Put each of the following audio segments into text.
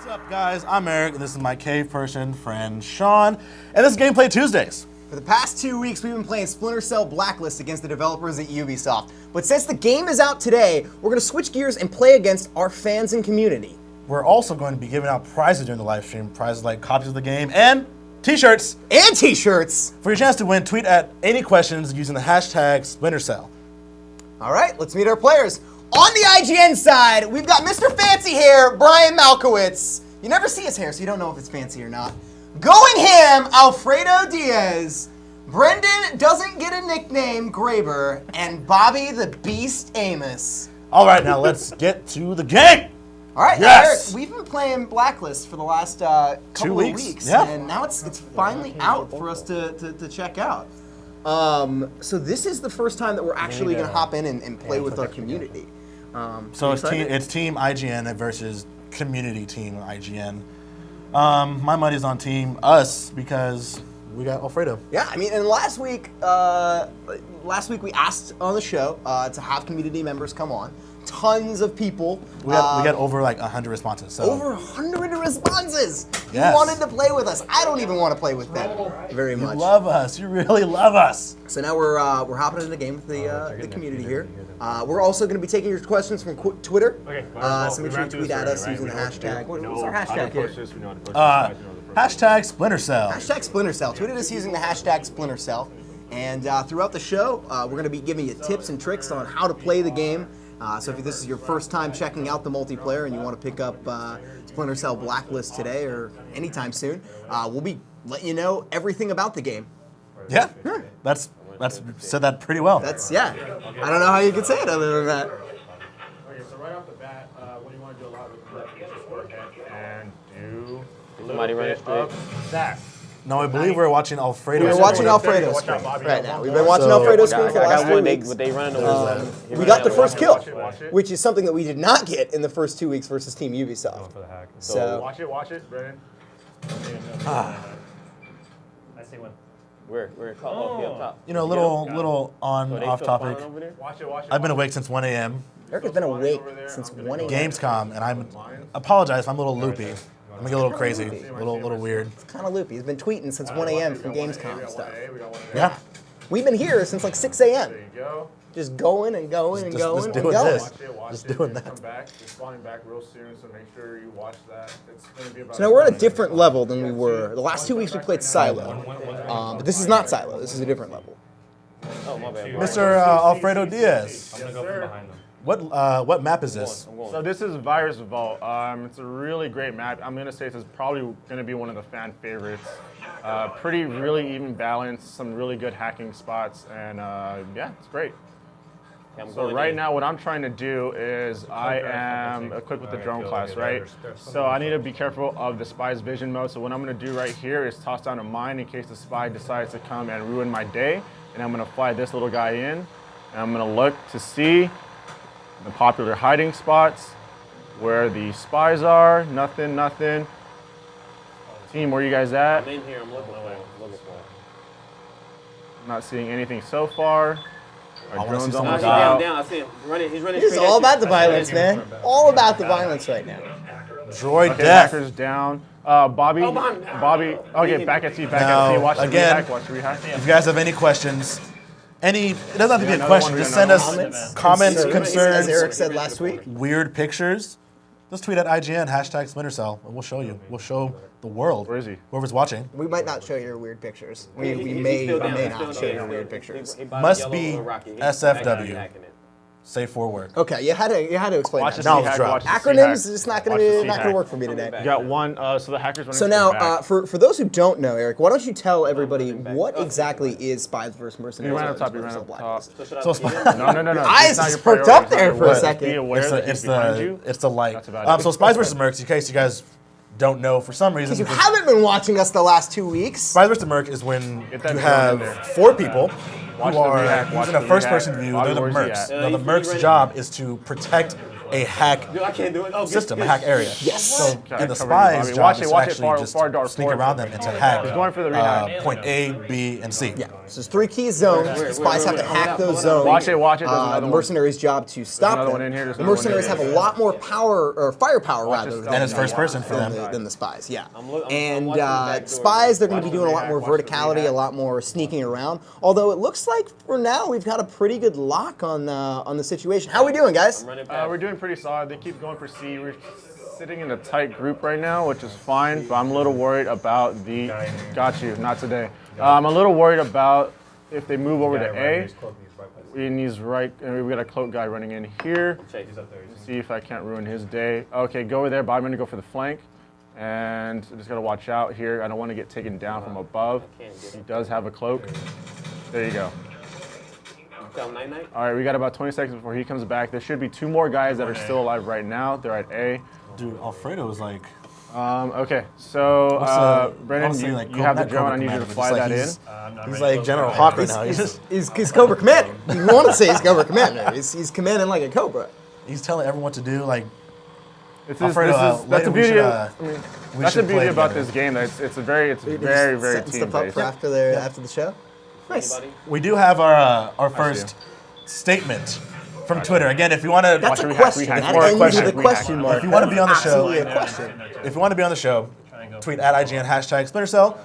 up, guys? I'm Eric, and this is my cave person friend, Sean, and this is Gameplay Tuesdays. For the past 2 weeks, we've been playing Splinter Cell Blacklist against the developers at Ubisoft. But since the game is out today, we're going to switch gears and play against our fans and community. We're also going to be giving out prizes during the live stream, prizes like copies of the game and t-shirts. And t-shirts! For your chance to win, tweet at 80 questions using the hashtag Splinter Cell. All right, let's meet our players. On the IGN side, we've got Mr. Fancy Hair, Brian Malkowitz. You never see his hair, so you don't know if it's fancy or not. Going Ham, Alfredo Diaz. Brendan doesn't get a nickname, Graber. And Bobby the Beast Amos. All right, now let's get to the game. All right, Yes! Eric, we've been playing Blacklist for the last couple of weeks. Yeah. And now it's finally out for us to check out. So this is the first time that we're actually going to hop in and play with our community. So it's team IGN versus community team IGN. My money's on team us because we got Alfredo. Yeah, I mean, and last week we asked on the show to have community members come on. Tons of people. We got over like 100 responses. So. Over 100 responses. Yes. You wanted to play with us. I don't even want to play with them very much. You love us. You really love us. So now we're hopping into the game with the community here. We're also going to be taking your questions from Twitter. Okay. So make sure you tweet at us using the hashtag. What's our hashtag here? Hashtag Splinter Cell. Hashtag Splinter Cell. Tweet at us using the hashtag Splinter Cell. And throughout the show, we're going to be giving you tips and tricks on how to play the game. So if this is your first time checking out the multiplayer and you want to pick up Splinter Cell Blacklist today or anytime soon, we'll be letting you know everything about the game. Yeah, that's said that pretty well. Yeah. I don't know how you could say it other than that. Okay, so right off the bat, what do you want to do a lot with the just go ahead and do a little Somebody run bit straight. of that. No, I believe we're watching Alfredo. We're watching Alfredo Watch out, screen Bobby. right now. We've been watching Alfredo screen for the last 2 weeks. What they running over. We got the first kill, Watch it. which is something that we did not get in the first 2 weeks versus Team Ubisoft. For the hack. So Watch it, Brennan. I see one. We're caught up top. You know, a little on They off still topic. spawning over there? Watch it. I've been awake since 1 a.m. Eric has been awake since 1 a.m. Gamescom, and I apologize if I'm a little loopy. I'm gonna get a little crazy, a little weird. Kind of loopy. He's been tweeting since 1 a.m. from Gamescom and stuff. Yeah, We've been here since like 6 a.m. There you go. Just going and going and going and doing going. this. Watch Just it. doing It's that. Come back. It's spawning back real soon, so make sure you watch that. It's gonna be about. So now we're at a different level than we were. The last 2 weeks we played Silo. But this is not Silo. This is a different level. Oh, my bad. Mr. Alfredo Diaz. I'm gonna go from behind them. What map is this? I'm going. So this is Virus Vault. It's a really great map. I'm gonna say this is probably gonna be one of the fan favorites. Really even balanced, some really good hacking spots, and yeah, it's great. I'm So going right in. now, what I'm trying to do is I am equipped with the drone class, right? So I need to be careful of the spy's vision mode. So what I'm gonna do right here is toss down a mine in case the spy decides to come and ruin my day. And I'm gonna fly this little guy in, and I'm gonna look to see the popular hiding spots, where the spies are. Nothing. Team, where you guys at? I'm in here. I'm looking for it. I'm not seeing anything so far. Our wanna see drone's someone almost die. out. Down. I see him. He's running It's straight all at about you. the violence, man. All about the violence right now. Droid Okay, death. hacker's down. Bobby. Oh, behind. Okay, back at you. Now, Watch the again, rehack. Watch the rehack. If you guys have any questions, it doesn't have to be a another question. one, Just we got send another us one. comments, As concerns, Eric said last week. weird pictures. Just tweet at IGN hashtag Splinter Cell, and we'll show you. We'll show the world. Where is he? Whoever's watching. We might not show your weird pictures. We He's may still down. He's not still show down. your weird pictures. He body Must yellow be over Rocky. He's SFW. hacking it. Safe for work. Okay, you had to explain Watch that. the Now C-hack. drop. Watch the Acronyms C-hack. is not Watch the gonna C-hack. work for me today. You got one. So the hacker's running. So to the now, back. for those who don't know, Eric, why don't you tell everybody what exactly is Spies vs. Mercenaries? You ran or up top. You Splinter ran Cell up top. Blacklist? So should I So begin? No. Your It's eyes not just your perked up priority. there for a Just second. Be aware that It's he's behind you. the light. That's about it. So Spies vs. Mercs, in case you guys don't know for some reason. If you haven't been watching us the last 2 weeks, Spies vs. Merc is when Get that you drone in have there. 4 people Watch who the are rehack, watch using a the first-person rehack. view. Bobby, They're the where's he Mercs. at? Now the he's Mercs' ready. job is to protect a hack Dude, I can't do it. Oh, system, a hack area. Yes. So Okay, in the cover you, spy's Bobby. job Watch is it, to watch it, actually far- just far dark sneak forward. around them and to hack He's going for the rehack. point A, B, and C. Yeah. So there's 3 key zones. The spies have to hack those zones. Watch it, watch it. There's another The one. mercenaries' job to stop another them. one in here, there's The another one in mercenaries have here. a lot more power, or firepower rather, And it's first person for them. than the spies. Yeah. I'm watching And the back door. spies, they're going to be Watch the doing a lot rehack, more watch the verticality, a rehack. lot more sneaking around. Although it looks like for now we've got a pretty good lock on the situation. How are we doing, guys? Running back. We're doing pretty solid. They keep going for C. We're sitting in a tight group right now, which is fine, but I'm a little worried about the. Got you, not today. I'm a little worried about if they move over to A. And he's right, and we got a cloak guy running in here. He's up there. See if I can't ruin his day. Okay, go over there, but I'm gonna go for the flank. And I just gotta watch out here. I don't want to get taken down from above. He does have a cloak. There you go. Down 9-9. All right, we got about 20 seconds before he comes back. There should be 2 more guys that are still alive right now. They're at A. Dude, Alfredo is like. Okay, so Brennan, honestly, you, like, you have the not drone. Cobra I need you to Commander, fly but that in. just He's like General Hawk right now. He's Cobra Commander. You want to say he's Cobra Commander. He's commanding like a Cobra. He's telling everyone what to do. Like, It's Alfredo, that's the later we beauty. should, Of, we that's the should beauty play about together. this game. That it's very You're very just setting team stuff up based. for after the show. Nice. Anybody? We do have our first statement from Twitter. Again, if you want to, That's a rehack, question. rehack, That or a ends question, with a rehack. question mark. if you want to be on the show, Absolutely a question. if you want to be on the show, tweet at IGN #Splinter Cell.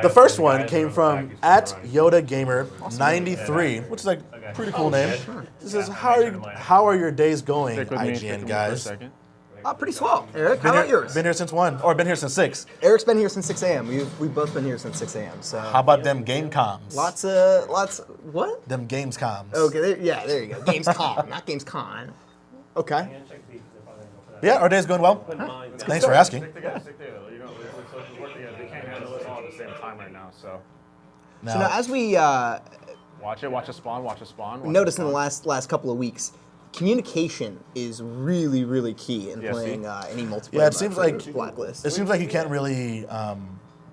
The first one came from at Yoda Gamer 93, which is like a pretty cool name. This says, how are your days going, Stick with me, stick with IGN me guys? For a second. Pretty swell. Eric, how about yours? Been here since 1, or been here since 6. Eric's been here since 6 a.m. We've both been here since 6 a.m. So How about them game comms? lots. What? Them games comms. Okay, there you go. Gamescom, not Gamescon. Okay. Yeah, our day's going well. Thanks for asking. Stick together. You know, so work together. They can't handle it all at the same time right now. So So now, as we watch it. Watch a spawn. Watch a spawn. noticed in the last couple of weeks, communication is really key in Yeah, playing see? any multiplayer. Yeah, it mode seems for like Blacklist. It seems like you can't really.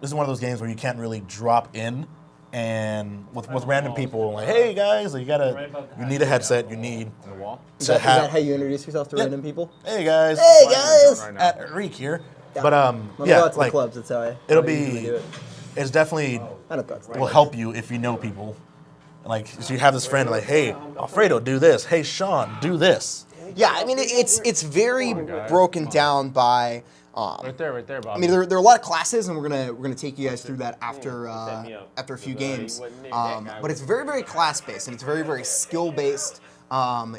This is one of those games where you can't really drop in and with random people like, hey guys, like you need a headset. You need On the wall. Is to that have. how you introduce yourself to Yeah. random people? Hey guys. Hey guys. Right now. At Reek here. Yeah. But Let me go yeah, out to the like clubs. That's how I. it'll how I usually be. do it. It's definitely I don't go out to the will help you if you know people. Like, so you have this friend like, hey, Alfredo, do this. Hey, Sean, do this. Yeah, I mean it's very broken down by. Right there, Bobby. I mean, there are a lot of classes, and we're gonna take you guys through that after after a few games. But it's very class based, and it's very skill based.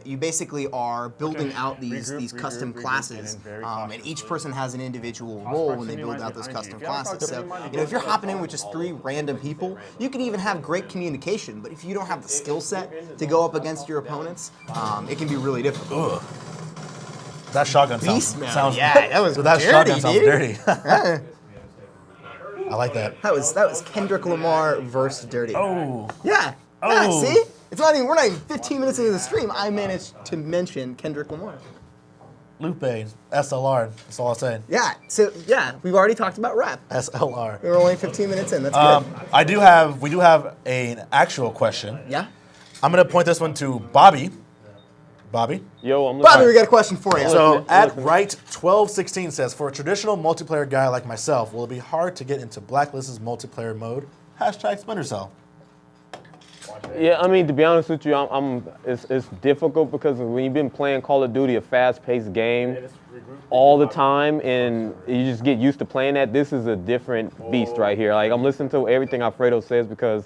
You basically are building out these custom classes, and each person has an individual role when they build out those custom classes. So, if you're hopping in with just 3 random people, you can even have great communication. But if you don't have the skill set to go up against your opponents, it can be really difficult. Ugh. That shotgun Beast mode. sounds. Yeah, that was that dirty, shotgun sounds dude. dirty. I like that. That was Kendrick Lamar versus Dirty. Oh, Yeah. Oh. Yeah, see? We're not even 15 minutes into the stream. I managed to mention Kendrick Lamar. Lupe, SLR. That's all I'll say. Yeah. So we've already talked about rap. SLR. We're only 15 minutes in. That's good. We do have an actual question. Yeah. I'm gonna point this one to Bobby. Bobby. Yo, I'm Bobby, we got a question for you. So at right1216 says, for a traditional multiplayer guy like myself, will it be hard to get into Blacklist's multiplayer mode? #Splinter Cell. Yeah, I mean, to be honest with you, it's difficult because when you've been playing Call of Duty, a fast-paced game all the time, and you just get used to playing that, this is a different beast right here. Like, I'm listening to everything Alfredo says because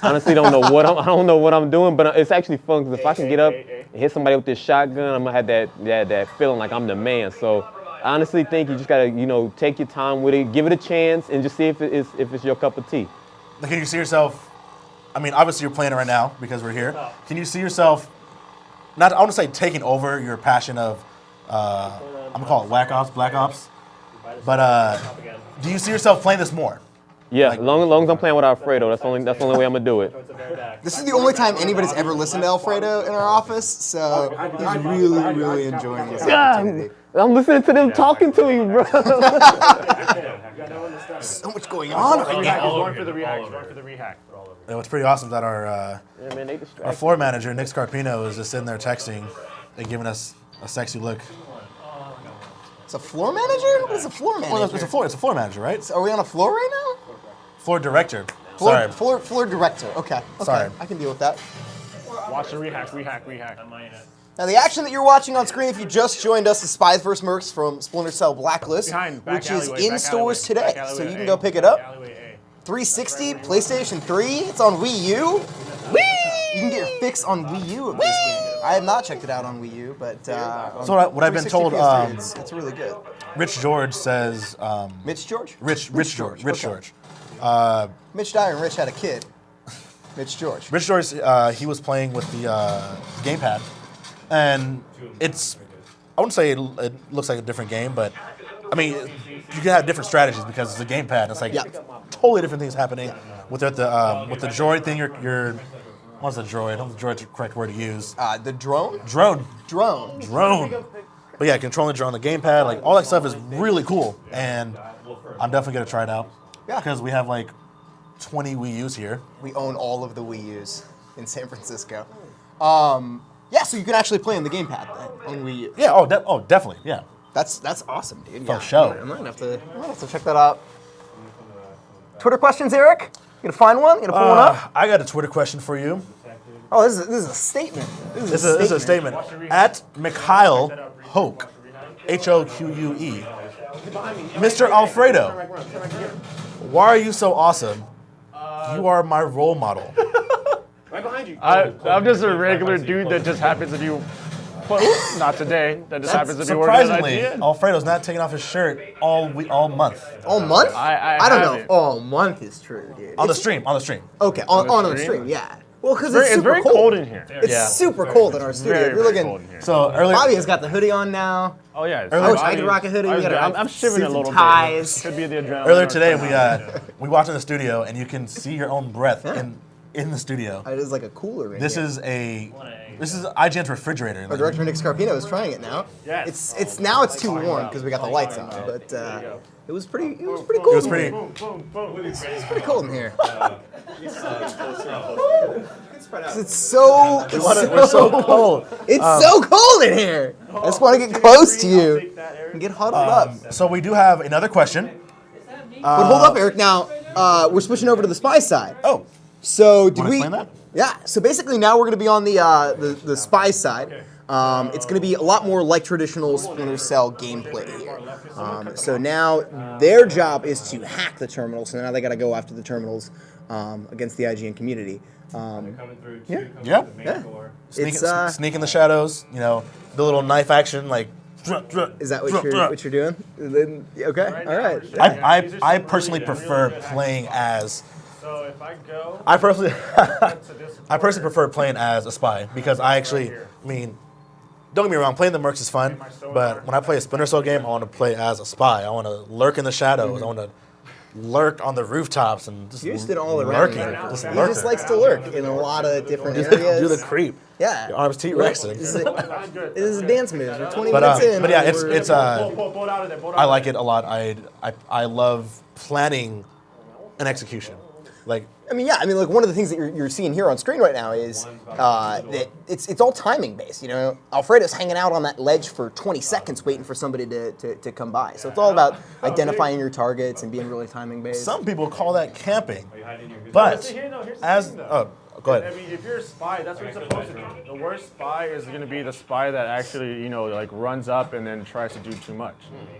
I honestly don't know I don't know what I'm doing, but it's actually fun because if I can get up and hit somebody with this shotgun, I'm gonna have that feeling like I'm the man. So I honestly think you just gotta, take your time with it, give it a chance, and just see if it's your cup of tea. Can you see yourself? I mean, obviously you're playing it right now because we're here. Can you see yourself? I want to say taking over your passion of, I'm gonna call it Black Ops. But do you see yourself playing this more? Yeah, as long as I'm playing with Alfredo, that's the only way I'm gonna do it. This is the only time anybody's ever listened to Alfredo in our office, so he's really enjoying this opportunity. I'm listening to them talking to you, bro. So much going on right now. Going for the rehack. And what's pretty awesome is that our Yeah, man, they distract floor manager Nick Scarpino is just sitting there texting and giving us a sexy look. It's a floor manager? What is a floor manager? Well, it's a floor manager, right? Are we on a floor right now? Floor director. Floor, Sorry. floor director. Okay. Sorry. I can deal with that. Watch the rehack. Now, the action that you're watching on screen, if you just joined us, is Spies vs. Mercs from Splinter Cell Blacklist, which is in stores today. So you can go pick it up. 360, PlayStation 3, it's on Wii U. Whee! You can get your fix on Wii U of this game. I have not checked it out on Wii U, but So what I've been told, it's really good. Rich George says. Mitch George? Rich George. Mitch Dyer and Rich had a kid. Mitch George. Rich George, he was playing with the gamepad, and it's. I wouldn't say it looks like a different game, but I mean, you can have different strategies because it's a gamepad. It's like totally different things happening with the droid thing. What's the droid? I don't know if the droid's the correct word to use. The drone? Drone. Drone. But yeah, controlling the drone on the gamepad, like all that stuff is really cool, and I'm definitely gonna try it out. Yeah. Because we have like 20 Wii U's here. We own all of the Wii U's in San Francisco. Yeah, so you can actually play on the gamepad then, on Wii U. Yeah. Oh, definitely. Yeah. That's awesome, dude. For sure. I'm gonna have to check that out. Twitter questions, Eric? You gonna find one? You gonna pull one up? I got a Twitter question for you. Oh, this is a statement. This is a statement. At Mikhail Hoke, Hoque, Mr. Alfredo, why are you so awesome? You are my role model. Right behind you. I'm just a regular dude that just happens to be. Well, not today. That just happens to be working at Surprisingly, IGN. Alfredo's not taking off his shirt all month. All month? I don't know haven't. if all month is true, dude. On the stream. Okay, on the stream? stream, yeah. Well, because It's it's super very cold in here. It's super cold in our studio. Very, If you're very looking, cold in here. So earlier, Bobby has got the hoodie on now. Oh yeah. I wish I could rock a hoodie. We gotta I'm shivering a suits and little ties. bit. Could be the adrenaline. earlier today we walked in the studio and you can see your own breath in the studio. It is like a cooler in This here. is IGN's refrigerator. Our director Nick Scarpino is trying it now. Yes. It's now it's too warm because we got the lights on, but it was pretty cool. It was pretty. It's pretty cold in here. It's so We're so cold. It's so cold in here. I just want to get close to you and get huddled up. So we do have another question. But hold up, Eric. Now we're switching over to the spy side. Oh, So did wanna we? explain that? Yeah. So basically, now we're going to be on the spy side. It's going to be a lot more like traditional Splinter Cell gameplay here. So now their job is to hack the terminals. So now they got to go after the terminals against the IGN community. yeah. It's Sneak in the shadows. You know, the little knife action, like. is that what you're doing? Then, okay. All right. I personally prefer playing as. So if I go. I personally prefer playing as a spy because I mean, don't get me wrong, playing the mercs is fun, but when I play a Splinter Cell game, I want to play as a spy. I want to lurk in the shadows. I want to lurk on the rooftops and just You just did all around. lurking. He just likes to lurk in a lot of different areas. Do the creep. Yeah. Your arms T-Rexing. This is a dance move. We're 20 But minutes in. but yeah, we're- it's I like it a lot. I love planning and execution. Like I mean, like one of the things that you're seeing here on screen right now is that it's all timing based. You know, Alfredo's hanging out on that ledge for 20 seconds waiting for somebody to come by. So it's all about identifying your targets and being really timing based. some people call that camping, but as go I ahead. mean, if you're a spy, that's what you're supposed to do. The worst spy is going to be the spy that actually, like runs up and then tries to do too much.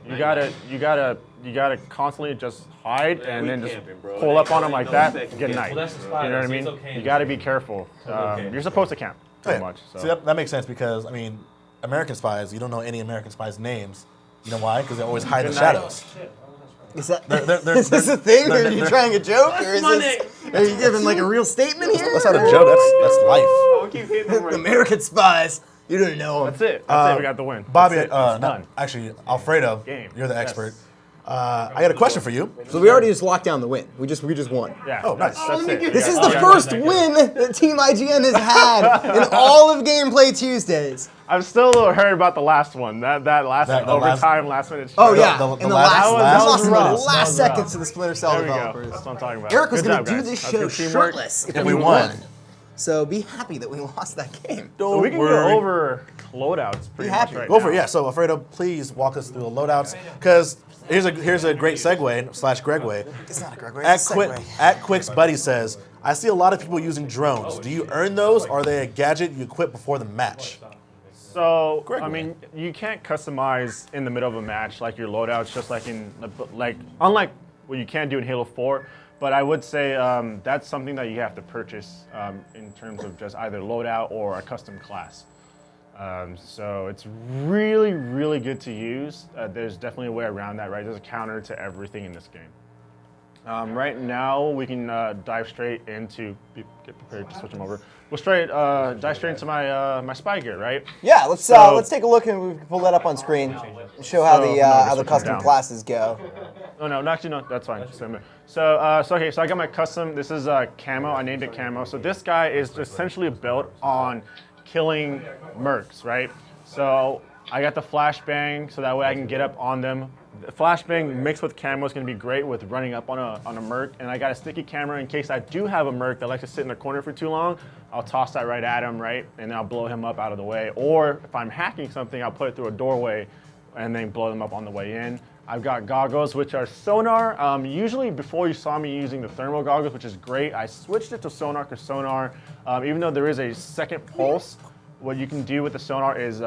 You gotta constantly just hide and then just pull up on them like that. Get a knife. You know what I mean? You gotta be careful. You're supposed to camp too much. So. See, that makes sense because I mean, American spies. You don't know any American spies' names. You know why? Because they always hide in the shadows. Is that They're- is this a thing? Are you trying a joke, or is this? Are you giving like a real statement here? That's not a joke. That's life. The American spies. You don't know. That's it. That's it. We got the win. Bobby, That's it. It's no, done. actually, Alfredo, Game. you're the Yes. expert. I got a question for you. So we already just locked down the win. We just won. Yeah. Oh, nice. That's it. This is the first win that Team IGN has had in all of Gameplay Tuesdays. I'm still a little hurt about the last one. That last That- the overtime, last minute. Oh shot. yeah, the in the last- last, that we was lost in the rough. last seconds to the Splinter Cell There we go. developers. That's what I'm talking about. Eric was Good going job, to do guys. this That's show good teamwork. shirtless If we won. So be happy that we lost that game. So we can worry. go over loadouts pretty much happy. right Go now. for it. Yeah. So Alfredo, please walk us through the loadouts because here's a great segue / Gregway. It's not a Gregway, it's a segue. At Quick's buddy says, I see a lot of people using drones. Do you earn those, or are they a gadget you equip before the match? So, I mean, you can't customize in the middle of a match like your loadouts, just like unlike what you can do in Halo 4. But I would say that's something that you have to purchase in terms of just either loadout or a custom class. So it's really, really good to use. There's definitely a way around that, right? There's a counter to everything in this game. Right now, we can dive straight into. Get prepared to switch them over. We'll dive straight into my spy gear, right? Yeah, let's take a look and we can pull that up on screen. Show how the switch custom them down. classes go. Oh no, actually no, that's fine. Just a minute. So okay, so I got my custom. This is camo. I named it camo. So this guy is essentially built on killing mercs, right? So I got the flashbang, so that way I can get up on them. The flashbang mixed with camo is going to be great with running up on a merc. And I got a sticky camera in case I do have a merc that likes to sit in the corner for too long. I'll toss that right at him, right? And then I'll blow him up out of the way. Or if I'm hacking something, I'll put it through a doorway and then blow them up on the way in. I've got goggles, which are sonar. Usually before you saw me using the thermal goggles, which is great, I switched it to sonar because sonar, even though there is a second pulse, what you can do with the sonar is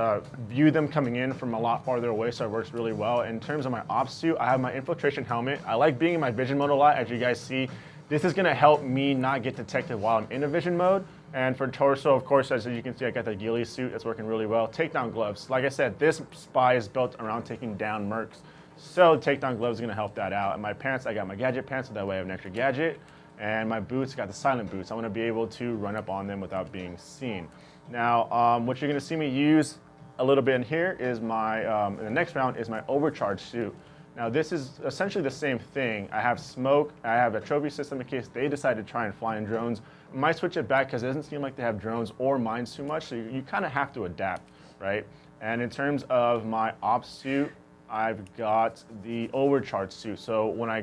view them coming in from a lot farther away, so it works really well. In terms of my ops suit, I have my infiltration helmet. I like being in my vision mode a lot, as you guys see. This is gonna help me not get detected while I'm in a vision mode. And for torso, of course, as you can see, I got the ghillie suit. It's working really well. Takedown gloves. Like I said, this spy is built around taking down mercs. So takedown gloves is gonna help that out. And my pants, I got my gadget pants, so that way I have an extra gadget. And my boots, got the silent boots. I wanna be able to run up on them without being seen. Now, what you're gonna see me use a little bit in here is my, in the next round is my overcharge suit. Now this is essentially the same thing. I have smoke, I have a trophy system in case they decide to try and fly in drones. I might switch it back because it doesn't seem like they have drones or mines too much, so you kind of have to adapt, right? And in terms of my ops suit, I've got the overcharge suit. So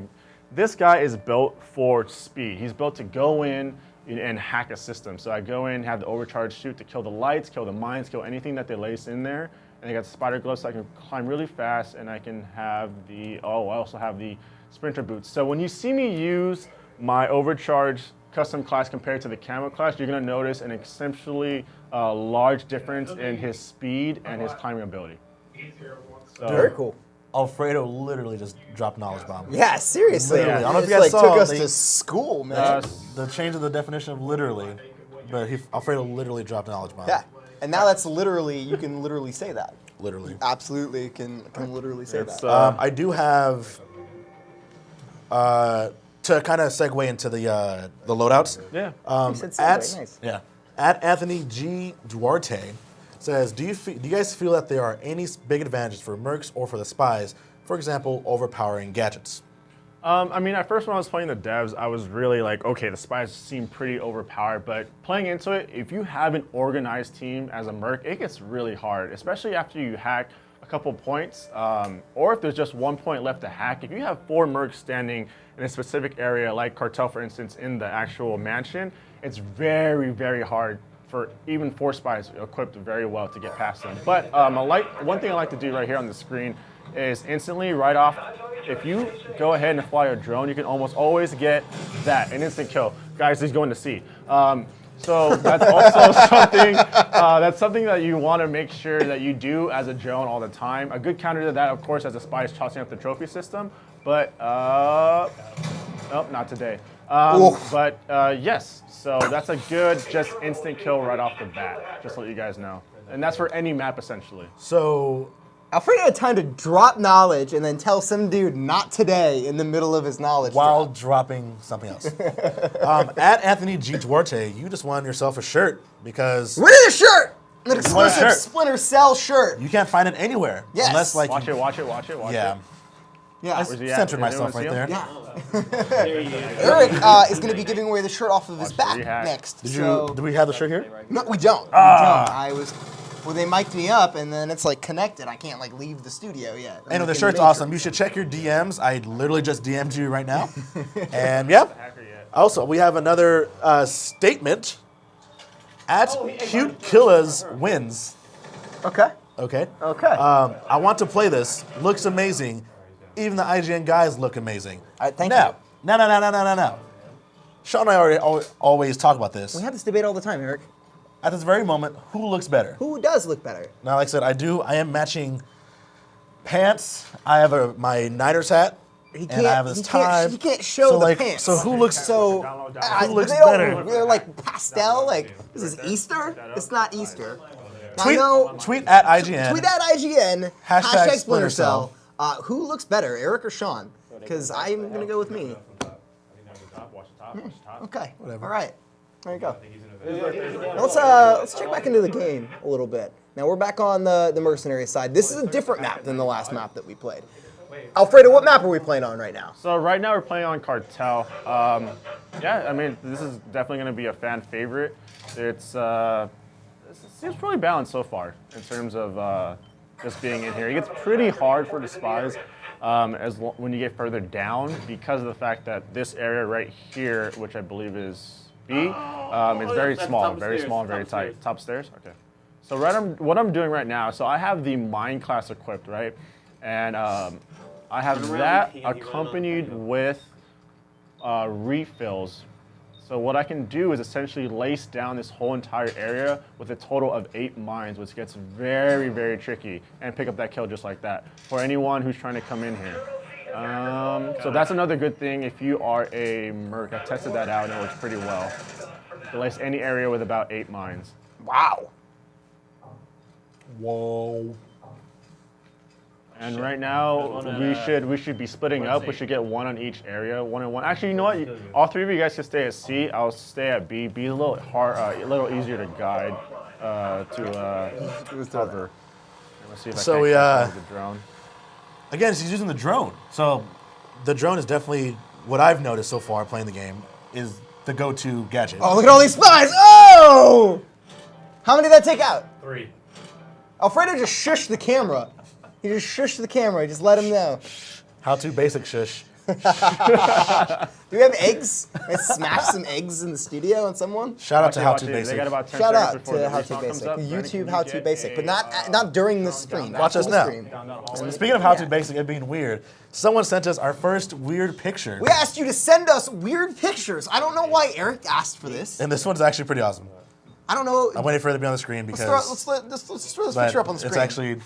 this guy is built for speed. He's built to go in and hack a system. So I go in, have the overcharge suit to kill the lights, kill the mines, kill anything that they lace in there. And I got the spider gloves so I can climb really fast, and I can have I also have the sprinter boots. So when you see me use my overcharge custom class compared to the camo class, you're gonna notice an exceptionally large difference in his speed and his climbing ability. So, Very cool. Alfredo literally just dropped knowledge bomb. Yeah, seriously. Literally. I don't know if It's you guys like saw, took us they- to school, man. The change of the definition of literally, but Alfredo literally dropped knowledge bomb. Yeah, and now that's literally, you can literally say that. Literally. Absolutely can literally say that. I do have to kind of segue into the loadouts. yeah. You said segue, nice. Yeah. At Anthony G. Duarte says, do you guys feel that there are any big advantages for mercs or for the spies? For example, overpowering gadgets. I mean, at first when I was playing the devs, I was really like, okay, the spies seem pretty overpowered, but playing into it, if you have an organized team as a merc, it gets really hard, especially after you hack a couple points, or if there's just 1 point left to hack. If you have 4 mercs standing in a specific area, like Cartel, for instance, in the actual mansion, it's very, very hard for even 4 spies equipped very well to get past them. But one thing I like to do right here on the screen is instantly, right off, if you go ahead and fly a drone, you can almost always get an instant kill. Guys, he's going to sea. So that's also something that you want to make sure that you do as a drone all the time. A good counter to that, of course, as a spy is tossing up the trophy system, but nope, not today. But yes, so that's a good just instant kill right off the bat, just to let you guys know. And that's for any map, essentially. So Alfredo had time to drop knowledge and then tell some dude not today in the middle of his knowledge while drop. dropping something else. At Anthony G. Duarte, you just won yourself a shirt because Win the shirt! An won a exclusive shirt. Splinter Cell shirt. you can't find it anywhere. Yes. Unless like Watch it. yeah. Yeah. Where's he at? Centered Does myself right anyone there. see him? Yeah. Eric is going to be giving away the shirt off of his back rehack. next. Do we have the shirt here? No, we don't. We don't. Well, they mic'd me up, and then it's like connected. I can't like leave the studio yet. Hey, no, the in shirt's Matrix. awesome. You should check your DMs. I literally just DM'd you right now. And yeah. Also, we have another statement. At Cute Killas wins. Okay. Okay. Okay. I want to play this. Looks amazing. Even the IGN guys look amazing. All right, thank now, you. No. Sean and I always talk about this. We have this debate all the time, Eric. At this very moment, who looks better? Who does look better? Now, like I said, I am matching pants. I have my Niners hat. And I have this tie. He can't show the like, pants. So who looks Who looks better? They're like pastel. Like, this is Easter? It's not Easter. Now, tweet at IGN. Tweet at IGN. Hashtag Splinter Cell. Who looks better, Eric or Sean? Because I'm going to go with me. Okay. Whatever. All right. There you go. Now let's check back into the game a little bit. Now we're back on the mercenary side. This is a different map than the last map that we played. Alfredo, what map are we playing on right now? So right now we're playing on Cartel. Yeah, I mean, this is definitely going to be a fan favorite. It seems really balanced so far in terms of just being in here. It gets pretty hard for the spies when you get further down because of the fact that this area right here, which I believe is B, is very small and very tight. Top stairs? Okay. So what I'm doing right now, so I have the mine class equipped, right? And I have that accompanied with refills. So what I can do is essentially lace down this whole entire area with a total of 8 mines, which gets very, very tricky, and pick up that kill just like that for anyone who's trying to come in here. So that's another good thing if you are a merc. I tested that out and it works pretty well. You lace any area with about 8 mines. Wow. Whoa. And right now, we should be splitting up. We should get 1 on each area, 1 and 1. Actually, you know what? All 3 of you guys can stay at C. I'll stay at B. B is a little hard, a little easier to guide to cover. Let's see if I can the drone. Again, she's using the drone. So the drone is definitely what I've noticed so far playing the game is the go-to gadget. Oh, look at all these spies! Oh! How many did that take out? 3. Alfredo just shushed the camera. He just shushed the camera. He just let him know. How to basic shush. Do we have eggs? I smashed some eggs in the studio on someone. Shout out to How to They Basic. got about 10 Shout seconds out before to the How respawn to comes Basic. up. YouTube How to Basic, but not during the stream. Watch us after now. the stream. Speaking of How to Basic and being weird, someone sent us our first weird picture. We asked you to send us weird pictures. I don't know why Eric asked for this. And this one's actually pretty awesome. I don't know. I'm waiting for it to be on the screen because Let's throw this picture up on the screen. it's actually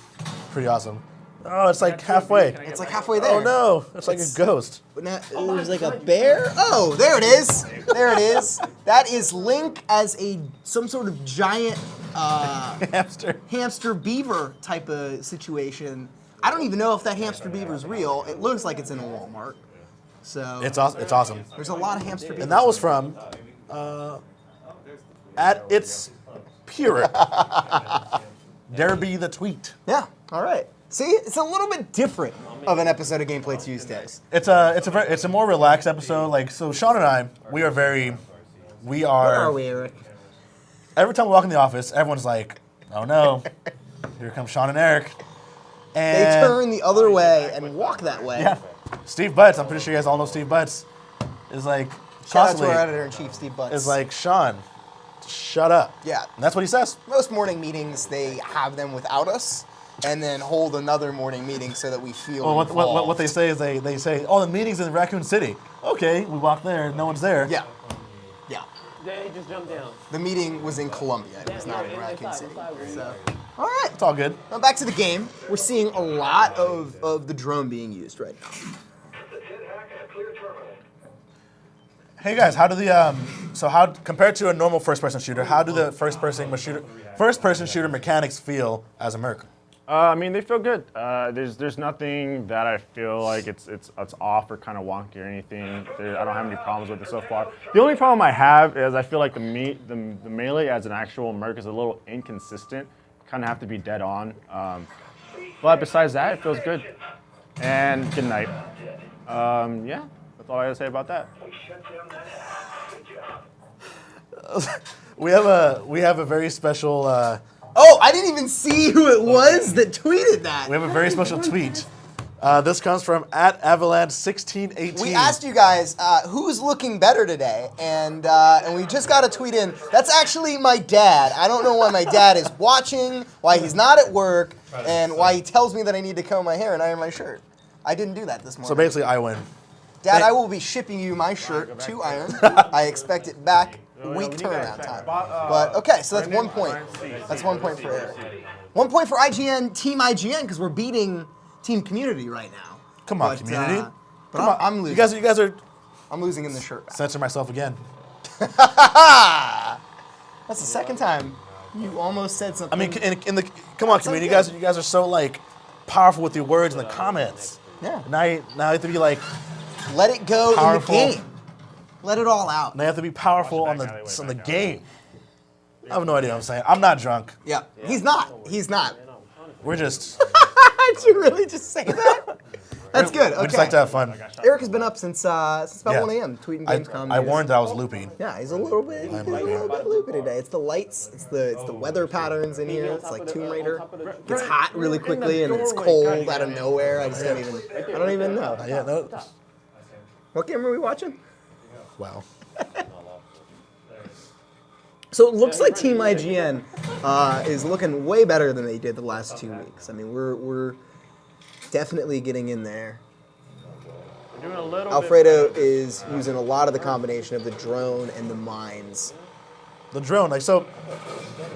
pretty awesome. Oh, it's like halfway. It's like halfway there. Oh no, it's like a ghost. But now, there's like a bear. Oh, there it is. There it is. That is Link as some sort of giant hamster beaver type of situation. I don't even know if that hamster beaver is real. It looks like it's in a Walmart. So It's awesome. there's a lot of hamster beavers. And that was from at its pure. There be the tweet. Yeah. All right. See, it's a little bit different of an episode of Gameplay Tuesdays. It's a more relaxed episode. Like so, Sean and I, we are. Where are we, Eric? Every time we walk in the office, everyone's like, "Oh no, here come Sean and Eric." And They turn the other way and walk that way. Yeah, Steve Butts. I'm pretty sure you guys all know Steve Butts. Is like Shout out to constantly our editor-in-chief, Steve Butts. is like Sean, shut up. Yeah. And that's what he says. Most morning meetings, they have them without us, and then hold another morning meeting so that we feel Well, involved. what they say is they say, oh, the meeting's in Raccoon City. Okay, we walk there, no one's there. Yeah. Yeah. They just jumped down. The meeting was in Columbia. It was not in Raccoon City. So, all right. It's all good. Now back to the game. We're seeing a lot of the drone being used right now. Hey guys, how do the compared to a normal first-person shooter, how do the first-person shooter mechanics feel as a merc? I mean, they feel good. There's nothing that I feel like it's off or kind of wonky or anything. I don't have any problems with it so far. The only problem I have is I feel like the melee as an actual merc is a little inconsistent. Kind of have to be dead on. But besides that, it feels good. And good night. Yeah, that's all I gotta say about that. We have a very special Oh, I didn't even see who it was that tweeted that. we have a very special tweet This comes from @Avalanche1618. We asked you guys who's looking better today, and we just got a tweet in. That's actually my dad. I don't know why my dad is watching, why he's not at work, and why he tells me that I need to comb my hair and iron my shirt. I didn't do that this morning. So basically, I win. Dad, I will be shipping you my shirt to iron. I expect it back week turnaround time. But okay, so that's 1 point. That's 1 point for Eric. 1 point for IGN, Team IGN, because we're beating Team Community right now. Come on, Community. But I'm losing. You guys are. I'm losing in the shirt back. Censor myself again. That's the second time you almost said something. I mean, come on, Community. You guys are so like powerful with your words in the comments. Yeah. Now you have to be like let it go powerful. in the game. Let it all out. Now you have to be powerful on the game. I have no idea what I'm saying. I'm not drunk. Yeah. He's not. He's not. We're just. Did you really just say that? That's good. Okay. We just like to have fun. Eric has been up since about Yeah. 1 a.m. tweeting Gamescom. I warned that I was looping. Yeah, he's a little bit loopy today. It's the lights, it's the weather patterns in here. It's like Tomb Raider. It gets hot really quickly and it's cold out of nowhere. I don't even know. Yeah, no. What game are we watching? Wow. So it looks like Team IGN is looking way better than they did the last 2 weeks. I mean, we're definitely getting in there. We're doing a little Alfredo is using a lot of the combination of the drone and the mines. The drone, like so.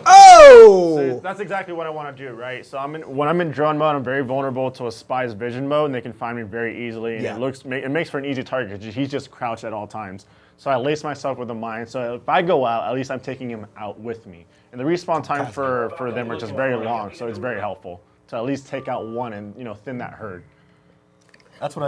Oh! That's exactly what I want to do, right? So when I'm in drone mode, I'm very vulnerable to a spy's vision mode, and they can find me very easily. And Yeah. it makes for an easy target because he's just crouched at all times. So I lace myself with a mine. So if I go out, at least I'm taking him out with me. And the respawn time for them are just very long, so it's very helpful to at least take out one and thin that herd. That's what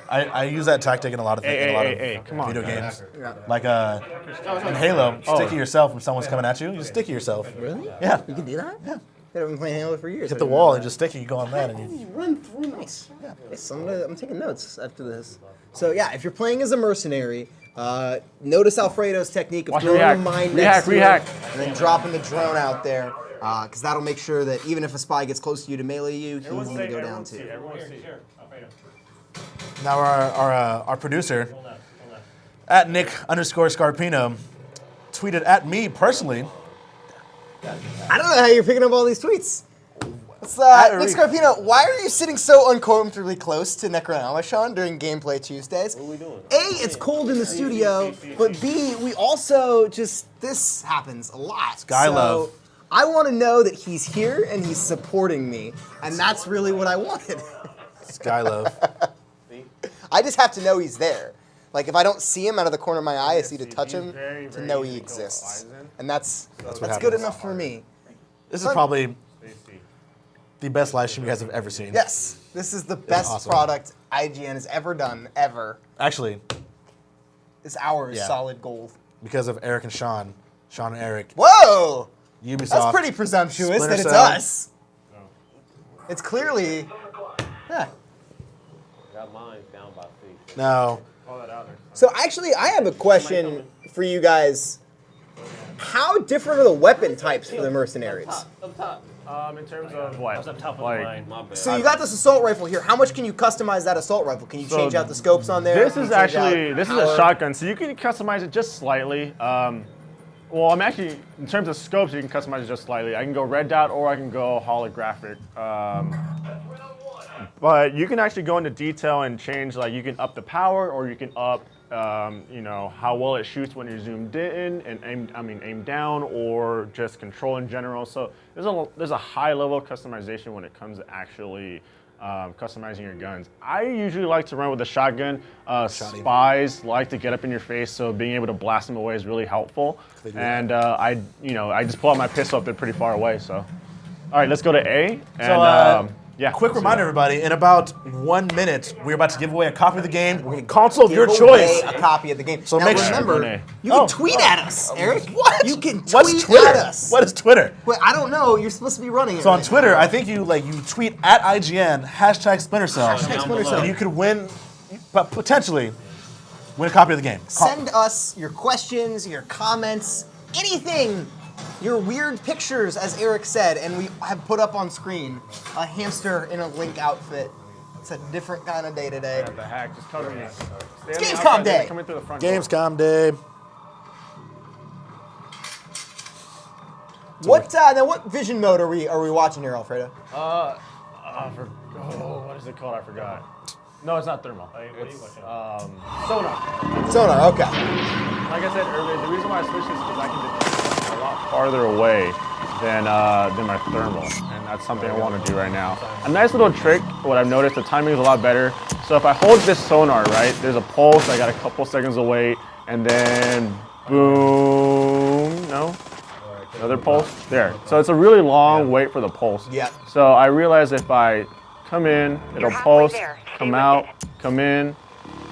I use that tactic in a lot of things, Come on, video guys. games. Yeah. Like in Halo, sticky yourself when someone's coming at you. You sticky yourself. Really? Yeah. You can do that? Yeah. I've been playing Halo for years. Hit the wall and just sticky. You go on that and you. Run through. Nice. Yeah. So I'm taking notes after this. So yeah, if you're playing as a mercenary, notice Alfredo's technique of Watch throwing a rehack. mine next to Rehack. him and then dropping the drone out there, because that'll make sure that even if a spy gets close to you to melee you, he won't go down too. Now our producer @Nick_Scarpino tweeted at me personally. I don't know how you're picking up all these tweets. Nick Scarpino, why are you sitting so uncomfortably close to Necronomicon during Gameplay Tuesdays? What are we doing? A, it's cold in the studio, but B, we also this happens a lot. Sky love. I want to know that he's here and he's supporting me, and that's really what I wanted. Skylove. I just have to know he's there. Like if I don't see him out of the corner of my eye, I see to touch him very, to very know easy he to go exists, eyes in. and that's what good happens. enough for me. This is probably the best live stream you guys have ever seen. Yes, this is the best awesome. product IGN has ever done, ever. Actually, This hour is Yeah. solid gold. because of Eric and Sean and Eric, Whoa! Ubisoft. That's pretty presumptuous Splinter that it's Cell. us. It's clearly, yeah. Got mine down by feet. Now, Call that out there. So actually, I have a question for you guys. How different are the weapon types for the mercenaries? Up top. In terms of what? I was up top of the Like, line. My bad. So you got this assault rifle here. How much can you customize that assault rifle? Can you change out the scopes on there? This Can is you change actually out this is power? a shotgun, so you can customize it just slightly. Well, I'm actually in terms of scopes, you can customize it just slightly. I can go red dot or I can go holographic. But you can actually go into detail and change, like you can up the power or you can up, how well it shoots when you're zoomed in and aim down or just control in general. So there's a high level of customization when it comes to actually customizing your guns. I usually like to run with a shotgun. Spies like to get up in your face, so being able to blast them away is really helpful. And I just pull out my pistol up there pretty far away. So, all right, let's go to A. And yeah. quick let's do reminder, that. everybody, in about 1 minute, we're about to give away a copy of the game. Console of Give your away choice. a copy of the game. So now make sure- remember, Renee. you can Oh. tweet at us, Eric. What? You can tweet What's Twitter? at us. What is Twitter? Wait, I don't know. You're supposed to be running it. So on right Twitter, I think you tweet at IGN #Splinter Cell, Hashtag Splinter Cell. and you could win, but potentially win a copy of the game. Send us your questions, your comments, anything. Your weird pictures, as Eric said, and we have put up on screen a hamster in a Link outfit. It's a different kind of day today. The hack, just cover me. It's Gamescom day. Coming through the front door. Gamescom day. What vision mode are we watching here, Alfredo? What is it called? I forgot. No, it's not thermal. It's sonar. Sonar. Okay. Like I said earlier, the reason why I switched is because I can detect a lot farther away than my thermal, and that's something I want to do right now. A nice little trick. What I've noticed, the timing is a lot better. So if I hold this sonar, right, there's a pulse. I got a couple seconds to wait, and then boom. No. Another pulse. There. So it's a really long wait for the pulse. Yeah. So I realized if I come in, it'll pulse, come out, come in,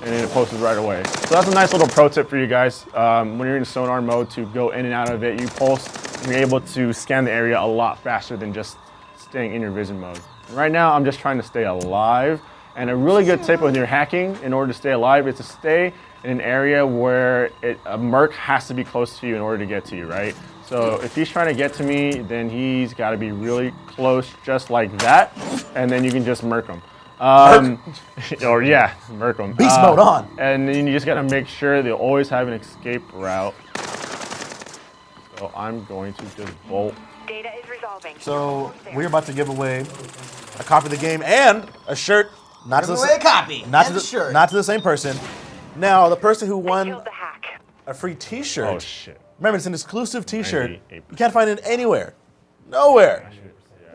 and then it pulses right away. So that's a nice little pro tip for you guys. When you're in sonar mode, to go in and out of it, you pulse, and you're able to scan the area a lot faster than just staying in your vision mode. Right now, I'm just trying to stay alive. And a really good tip when you're hacking, in order to stay alive, is to stay in an area where a merc has to be close to you in order to get to you, right? So if he's trying to get to me, then he's got to be really close, just like that, and then you can just merc him. Or yeah, merc him. Beast mode on. And then you just got to make sure they always have an escape route. So I'm going to just bolt. Data is resolving. So we're about to give away a copy of the game and a shirt. Not Give away a copy. Not and to a shirt. Not to the same person. Now the person who won Killed the hack. a free T-shirt. Oh shit. Remember, it's an exclusive T-shirt. 98%. You can't find it anywhere. Nowhere.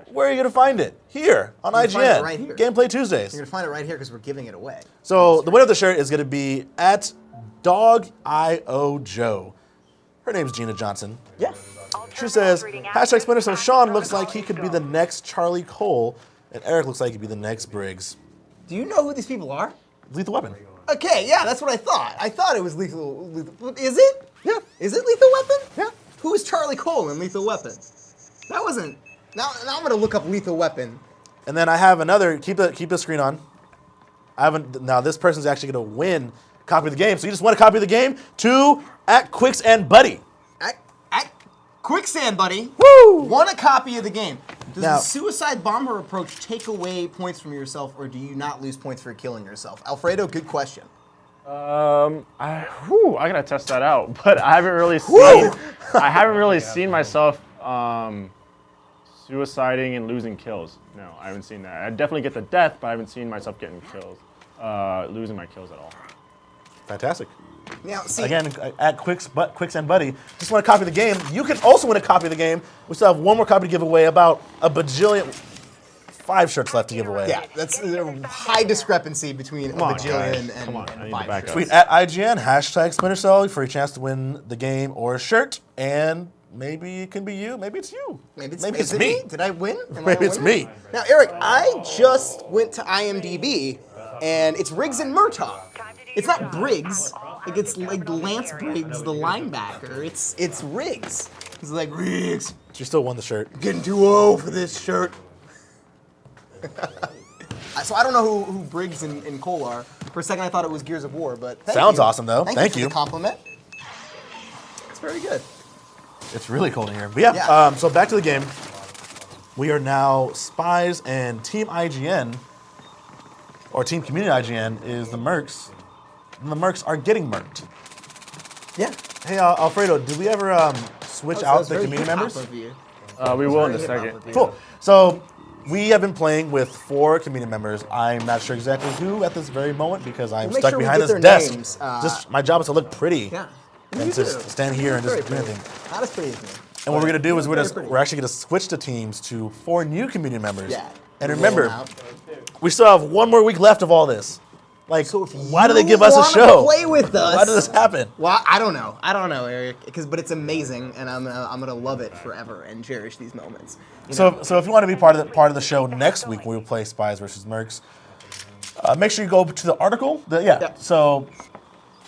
Where are you gonna find it? Here on You can IGN. find it right here. Gameplay Tuesdays. You're gonna find it right here because we're giving it away. So the winner of the shirt is gonna be at Dog.io Joe. Her name's Gina Johnson. Yeah. She says, hashtag Splinter Cell Sean looks like he could be the next Charlie Cole, and Eric looks like he could be the next Briggs. Do you know who these people are? Lethal Weapon. Okay, yeah, that's what I thought. I thought it was Lethal. Is it? Yeah. Is it Lethal Weapon? Yeah. Who is Charlie Cole in Lethal Weapon? That wasn't. Now I'm gonna look up Lethal Weapon. And then I have another, keep the screen on. Now this person's actually gonna win a copy of the game. So you just won a copy of the game to at Quicks and Buddy. At Quicksand, buddy. Woo! Won a copy of the game. Does Now- the suicide bomber approach take away points from yourself, or do you not lose points for killing yourself? Alfredo, good question. I gotta test that out, but I haven't really seen myself suiciding and losing kills. No, I haven't seen that. I definitely get the death, but I haven't seen myself getting kills, losing my kills at all. Fantastic. Now, see, Again, at Quicks and Buddy, just want a copy of the game. You can also win a copy of the game. We still have one more copy to give away, about a bajillion, 5 shirts left to give away. yeah, that's a high discrepancy between a on, bajillion guys. and Come on, I need to 5 back shirts. up. Tweet at IGN, hashtag Splinter Cell for a chance to win the game or a shirt. And maybe it can be you. Maybe it's you. Maybe it's Maybe it's is it me. Did I win? Am I a Maybe it's winner? me. Now, Eric, I just went to IMDb, and it's Riggs and Murtaugh. It's not Briggs. Like it's like Lance Briggs, the linebacker. It's Riggs. He's like, Riggs, She still won the shirt. I'm getting too old for this shirt. So I don't know who Briggs and Cole are. For a second, I thought it was Gears of War, but thank Sounds you. awesome, though. Thank Thank you you. for the compliment. It's very good. It's really cold in here. But yeah, Yeah. So back to the game. We are now Spies, and Team IGN, or Team Community IGN, is the Mercs. And the Mercs are getting merked. Yeah. Hey, Alfredo, did we ever switch out That's the very community hip-hop members? of you. We will in a Very hip-hop second. of you. Cool. So we have been playing with 4 community members. I'm not sure exactly who at this very moment because I'm We'll make stuck sure we behind get this their desk. names, Just my job is to look pretty. Yeah. And You just do. stand here and Very just do pretty. anything. Not as pretty as me. And what we're gonna do is Very pretty. we're actually gonna switch the teams to 4 new community members. Yeah. And Roll remember, them out. we still have 1 more week left of all this. Like, So if why do they you give us a wanna show? play with us, Why did this happen? Well, I don't know, Eric, but it's amazing, and I'm gonna love it forever and cherish these moments. So if you want to be part of the show next week, when we play Spies versus Mercs, make sure you go to the article. Yeah. So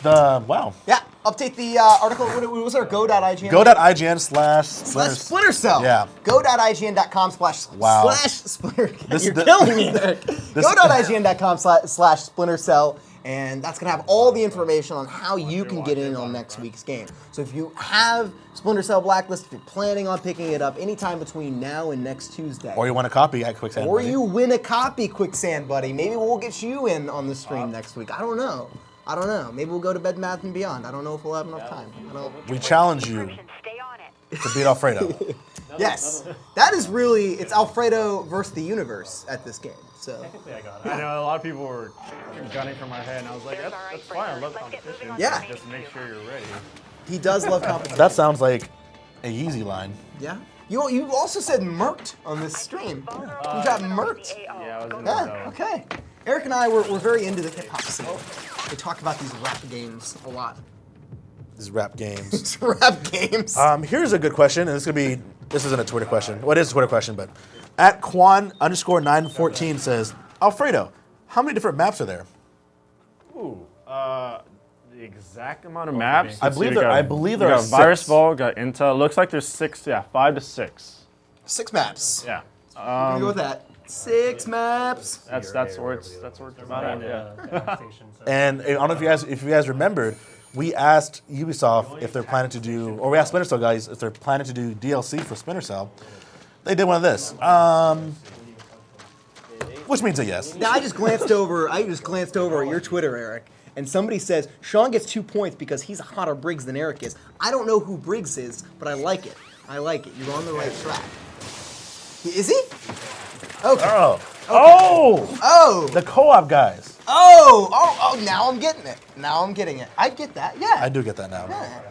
wow. Yeah, update the article. What was our go.ign? Go.ign/Splinters. Cell. Yeah. Go.ign.com//Splinter. This- You're this- killing me, Eric. Go.ign.com//Splinter Cell And that's going to have all the information on how you can get in on next week's game. So if you have Splinter Cell Blacklist, if you're planning on picking it up anytime between now and next Tuesday, Or you want a copy at Quicksand. or Buddy. you win a copy, Quicksand Buddy, maybe we'll get you in on the stream next week. I don't know. Maybe we'll go to Bed Bath and Beyond. I don't know if we'll have enough time. We challenge you Stay on it. to beat Alfredo. Yes, that is really, it's Alfredo versus the universe at this game. So Technically, I got it. I know a lot of people were gunning for my head, and I was like, that's fine. I love competition. Yeah. Just make sure you're ready. he does love competition. That sounds like a Yeezy line. Yeah. You also said murked on this stream. You got murked. Yeah, I was in Yeah, the okay. Eric and I were very into the hip hop scene. We talk about these rap games a lot. These rap games. Rap games. Here's a good question, and this isn't a Twitter question. Well, it is a Twitter question, but at Quan_914 says, Alfredo, how many different maps are there? Ooh, the exact amount of maps. I believe there we are got Virus 6. Vault, got Intel. Looks like there's 6. Yeah, 5 to 6. 6 maps. Yeah. I'm gonna go with that. 6 maps. That's where it's about at. Yeah. And I don't know if you guys remembered, we asked Ubisoft if they're planning to do, or we asked Splinter Cell guys if they're planning to do DLC for Splinter Cell. They did one of this, which means a yes. Now I just glanced over at your Twitter, Eric, and somebody says Sean gets 2 points because he's a hotter Briggs than Eric is. I don't know who Briggs is, but I like it. You're on the right track. Is he? Okay. Oh, the co-op guys. Oh, now I'm getting it. I get that, yeah. I do get that now. Yeah.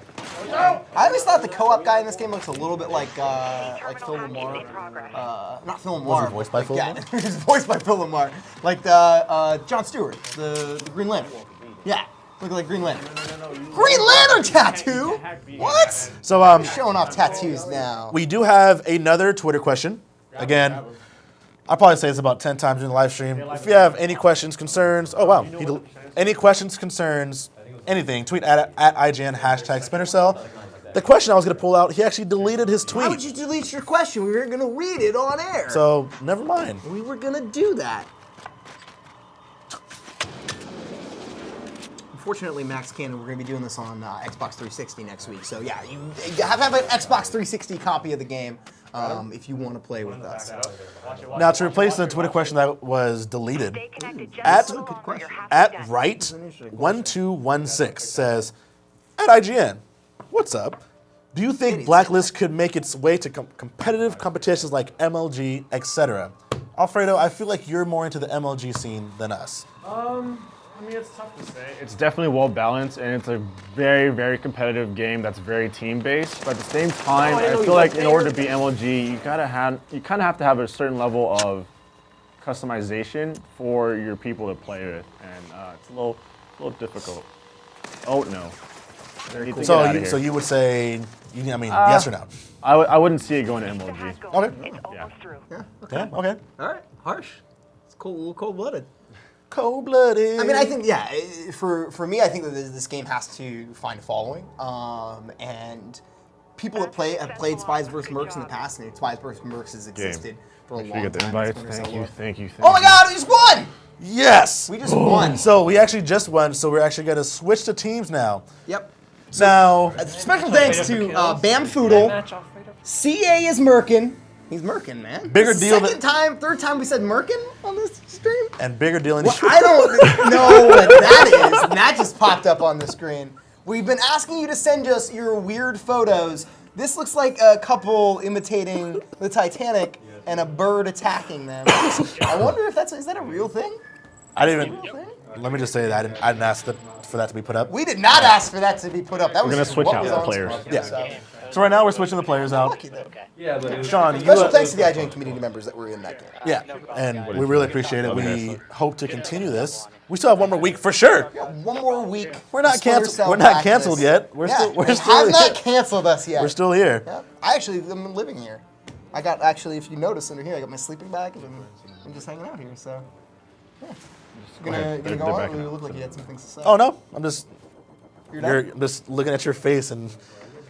I always thought the co-op guy in this game looks a little bit like Phil Lamar. Not Phil Lamar. Was he voiced by Phil Lamar? Yeah, he was voiced by Phil Lamar. Like the John Stewart, the Green Lantern. Yeah, look like Green Lantern. Green Lantern tattoo? What? So Showing off tattoos now. we do have another Twitter question. Again, I'll probably say this about 10 times in the live stream. If you have any questions, concerns, any questions, concerns, anything, tweet at IGN #Splinter Cell. The question I was going to pull out, he actually deleted his tweet. Why would you delete your question? We were going to read it on air. So, never mind. We were going to do that. Unfortunately, Max Cannon, we're going to be doing this on Xbox 360 next week. So yeah, you have to have an Xbox 360 copy of the game if you want to play with us. Now, to replace the Twitter question that was deleted, Stay connected just at so long as you're happy at chatting. right1216 says, at IGN, what's up? Do you think Blacklist could make its way to competitive competitions like MLG, etc.? Alfredo, I feel like you're more into the MLG scene than us. I mean, it's tough to say. It's definitely well balanced, and it's a very, very competitive game that's very team based. But at the same time, I feel like in order to be MLG, you kind of have to have a certain level of customization for your people to play with, and it's a little difficult. Oh no. So you would say, yes or no? I wouldn't see it going to MLG. Okay. It's almost through. Yeah. Yeah, okay. All right. Harsh. It's cool. A little cold-blooded. Cold-blooded. I mean, I think, yeah, for me, I think that this game has to find a following. And people that have played Spies vs. Mercs in the past, and Spies vs. Mercs has existed for a long time. You get the invites. Thank you. Oh my God, we just won! Yes! We just won. So we actually just won, so we're actually going to switch to teams now. Yep. Now, Special thanks to Bamfoodle. CA is Merkin. He's Merkin, man. Bigger This is deal the third time we said Merkin on this stream. and bigger deal in Well, I don't know what that is. And that just popped up on the screen. We've been asking you to send us your weird photos. This looks like a couple imitating the Titanic and a bird attacking them. I wonder if is that a real thing? I didn't even. Let me just say that I didn't ask for that to be put up. We did not ask for that to be put up. That was gonna just switch what out was the on players. screen. Yeah. So right now we're switching the players out. Lucky though. Yeah, but Sean, Special thanks to the IGN community members that were in that game. yeah, and we really appreciate it. We hope to continue this. We still have one more week for sure. One more week. We're not Splinter canceled. Cell We're not Blacklist. canceled yet. We're Yeah, still. they We're have still. not canceled us yet. We're still here. Yep. I'm living here. I got if you notice under here, I got my sleeping bag and I'm just hanging out here. So, yeah. Gonna go on. You look like you had some things to say. Oh no, I'm just. You're done? I'm just looking at your face and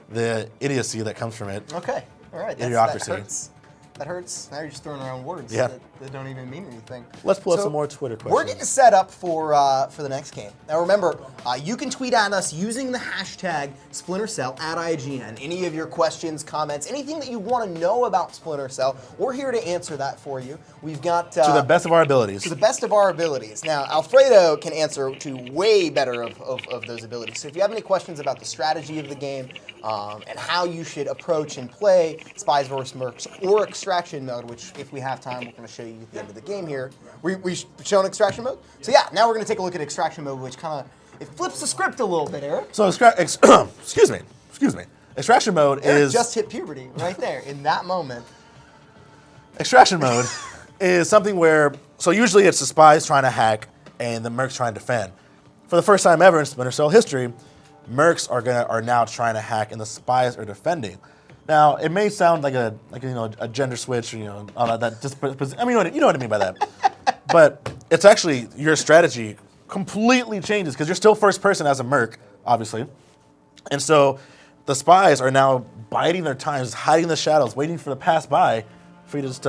the idiocy that comes from it. Okay. All right. That Idiocracy. hurts. That hurts. Now you're just throwing around words Yeah. that don't even mean anything. Let's pull up So, some more Twitter questions. We're getting set up for the next game. Now remember, you can tweet at us using the hashtag Splinter Cell at IGN. Any of your questions, comments, anything that you want to know about Splinter Cell, we're here to answer that for you. We've got to the best of our abilities. to the best of our abilities. Now, Alfredo can answer to way better of those abilities. So if you have any questions about the strategy of the game and how you should approach and play Spies vs. Mercs or Extraction Mode, which if we have time, we're going to show you at the end of the game here. We shown Extraction Mode? So yeah, now we're going to take a look at Extraction Mode, which kind of, it flips the script a little bit, Eric. So excuse me. Extraction mode Eric is just hit puberty right there in that moment. extraction mode is something where usually it's the spies trying to hack and the mercs trying to defend. For the first time ever in Splinter Cell history, mercs are now trying to hack and the spies are defending. Now it may sound like a gender switch, all that. Just I mean, you know what I mean by that. But it's actually your strategy completely changes because you're still first person as a merc, obviously, and so the spies are now biding their time, just hiding in the shadows, waiting for the pass by for you to just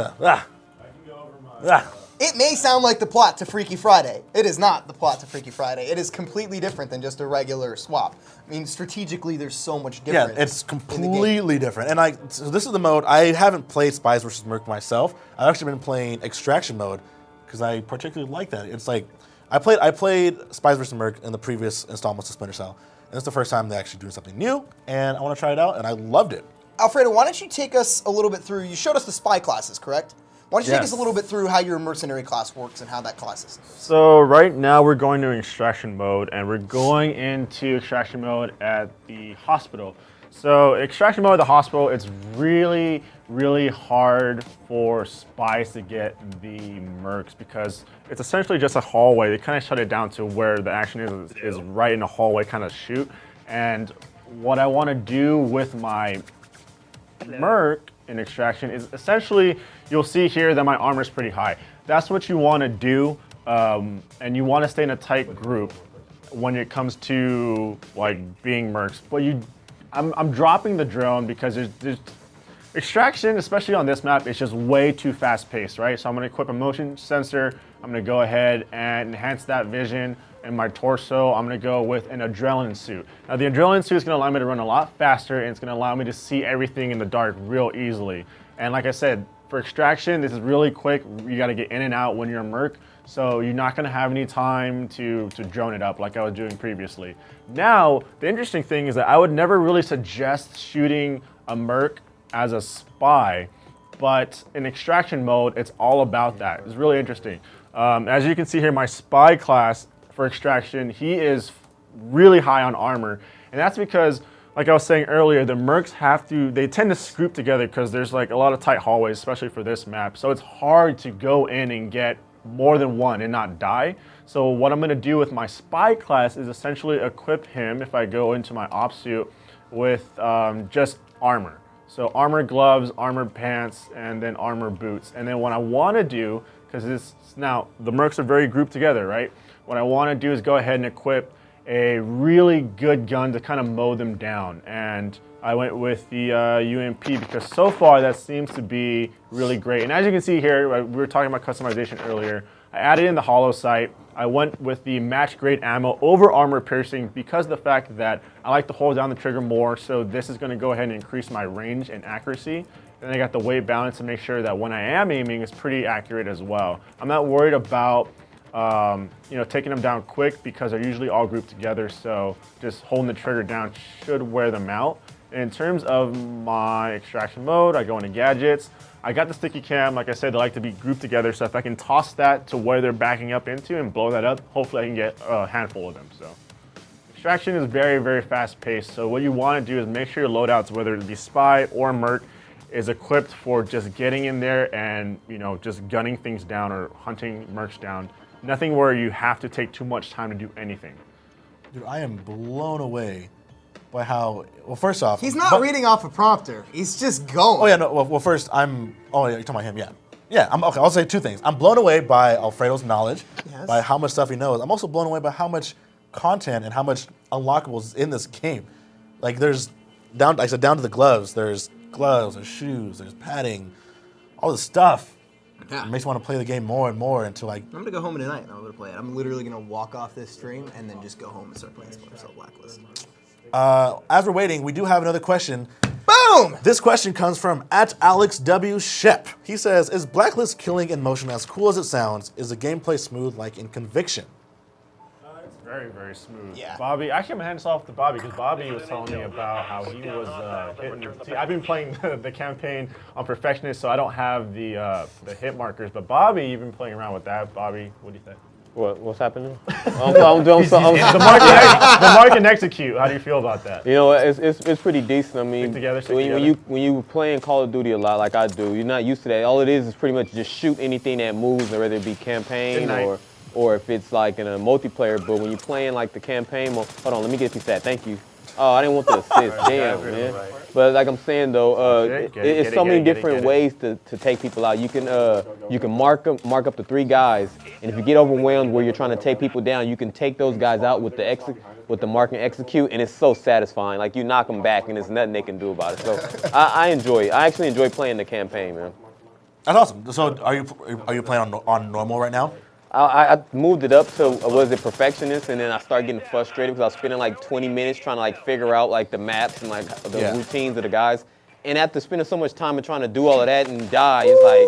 It may sound like the plot to Freaky Friday. It is not the plot to Freaky Friday. It is completely different than just a regular swap. I mean, strategically, there's so much different. Yeah, it's completely different. And so this is the mode. I haven't played Spies vs. Merc myself. I've actually been playing Extraction mode because I particularly like that. It's like I played Spies vs. Merc in the previous installments of Splinter Cell, and it's the first time they're actually doing something new, and I want to try it out, and I loved it. Alfredo, why don't you take us a little bit through, you showed us the spy classes, correct? Why don't you take us Yes. a little bit through how your mercenary class works and how that class is? So right now we're going to extraction mode, and we're going into extraction mode at the hospital. So extraction mode at the hospital, it's really, really hard for spies to get the mercs because it's essentially just a hallway. They kind of shut it down to where the action is right in the hallway kind of shoot. And what I want to do with my merc in extraction is essentially, you'll see here that my armor is pretty high. That's what you want to do, and you want to stay in a tight group when it comes to like being mercs. But I'm dropping the drone because there's extraction, especially on this map, is just way too fast paced, right? So I'm going to equip a motion sensor. I'm going to go ahead and enhance that vision. In my torso, I'm going to go with an adrenaline suit. Now the adrenaline suit is going to allow me to run a lot faster, and it's going to allow me to see everything in the dark real easily. And like I said, for extraction, this is really quick. You got to get in and out when you're a merc, so you're not going to have any time to drone it up like I was doing previously. Now, the interesting thing is that I would never really suggest shooting a merc as a spy, but in extraction mode, it's all about that. It's really interesting. As you can see here, my spy class for extraction, he is really high on armor, and that's because, like I was saying earlier, the mercs they tend to group together because there's like a lot of tight hallways, especially for this map, so it's hard to go in and get more than one and not die. So what I'm going to do with my spy class is essentially equip him, if I go into my op suit, with just armor. So armor gloves, armor pants, and then armor boots. And then what I want to do, because now the mercs are very grouped together, right? What I want to do is go ahead and equip a really good gun to kind of mow them down. And I went with the UMP because so far that seems to be really great. And as you can see here, we were talking about customization earlier. I added in the hollow sight. I went with the match grade ammo over armor piercing because of the fact that I like to hold down the trigger more. So this is going to go ahead and increase my range and accuracy. And I got the weight balance to make sure that when I am aiming, it's pretty accurate as well. I'm not worried about taking them down quick because they're usually all grouped together, so just holding the trigger down should wear them out. In terms of my extraction mode, I go into gadgets. I got the sticky cam. Like I said, they like to be grouped together, so if I can toss that to where they're backing up into and blow that up, hopefully I can get a handful of them. So extraction is very, very fast paced, so what you want to do is make sure your loadouts, whether it be spy or merc, is equipped for just getting in there and just gunning things down or hunting mercs down. Nothing where you have to take too much time to do anything. Dude, I am blown away by how, well, first off. He's not reading off a prompter. He's just going. Oh, yeah, no, well first, yeah, you're talking about him, yeah. Yeah, okay, I'll say two things. I'm blown away by Alfredo's knowledge, by how much stuff he knows. I'm also blown away by how much content and how much unlockables is in this game. Like, there's, down to the gloves, there's shoes, there's padding, all this stuff. Yeah. It makes me want to play the game more and more until like. I'm gonna go home tonight and I'm gonna play it. I'm literally gonna walk off this stream and then just go home and start playing Splinter Cell Blacklist. As we're waiting, we do have another question. Boom! This question comes from @Alex W. Shep. He says, "Is Blacklist killing in motion as cool as it sounds? Is the gameplay smooth like in Conviction?" It's very, very smooth. Yeah. Bobby, actually, I'm handing this off to Bobby because Bobby was telling me about how he was hitting. See, I've been playing the campaign on Perfectionist, so I don't have the hit markers. But Bobby, you've been playing around with that. Bobby, what do you think? What's happening? I'm doing something. The mark and execute. How do you feel about that? You know, it's pretty decent. I mean, Stick when together. you playing Call of Duty a lot, like I do, you're not used to that. All it is pretty much just shoot anything that moves, whether it be campaign Good night. or if it's like in a multiplayer. But when you're playing like the campaign mode, hold on, let me get this stat. Thank you. Oh, I didn't want the assist. Damn, man. But like I'm saying though, it's so many different ways to take people out. You can mark up to 3 guys, and if you get overwhelmed where you're trying to take people down, you can take those guys out with the mark and execute, and it's so satisfying. Like you knock them back, and there's nothing they can do about it. So I enjoy it. I actually enjoy playing the campaign, man. That's awesome. So are you playing on normal right now? I moved it up to Perfectionist, and then I started getting frustrated because I was spending like 20 minutes trying to like figure out like the maps and like the routines of the guys. And after spending so much time and trying to do all of that and die, it's like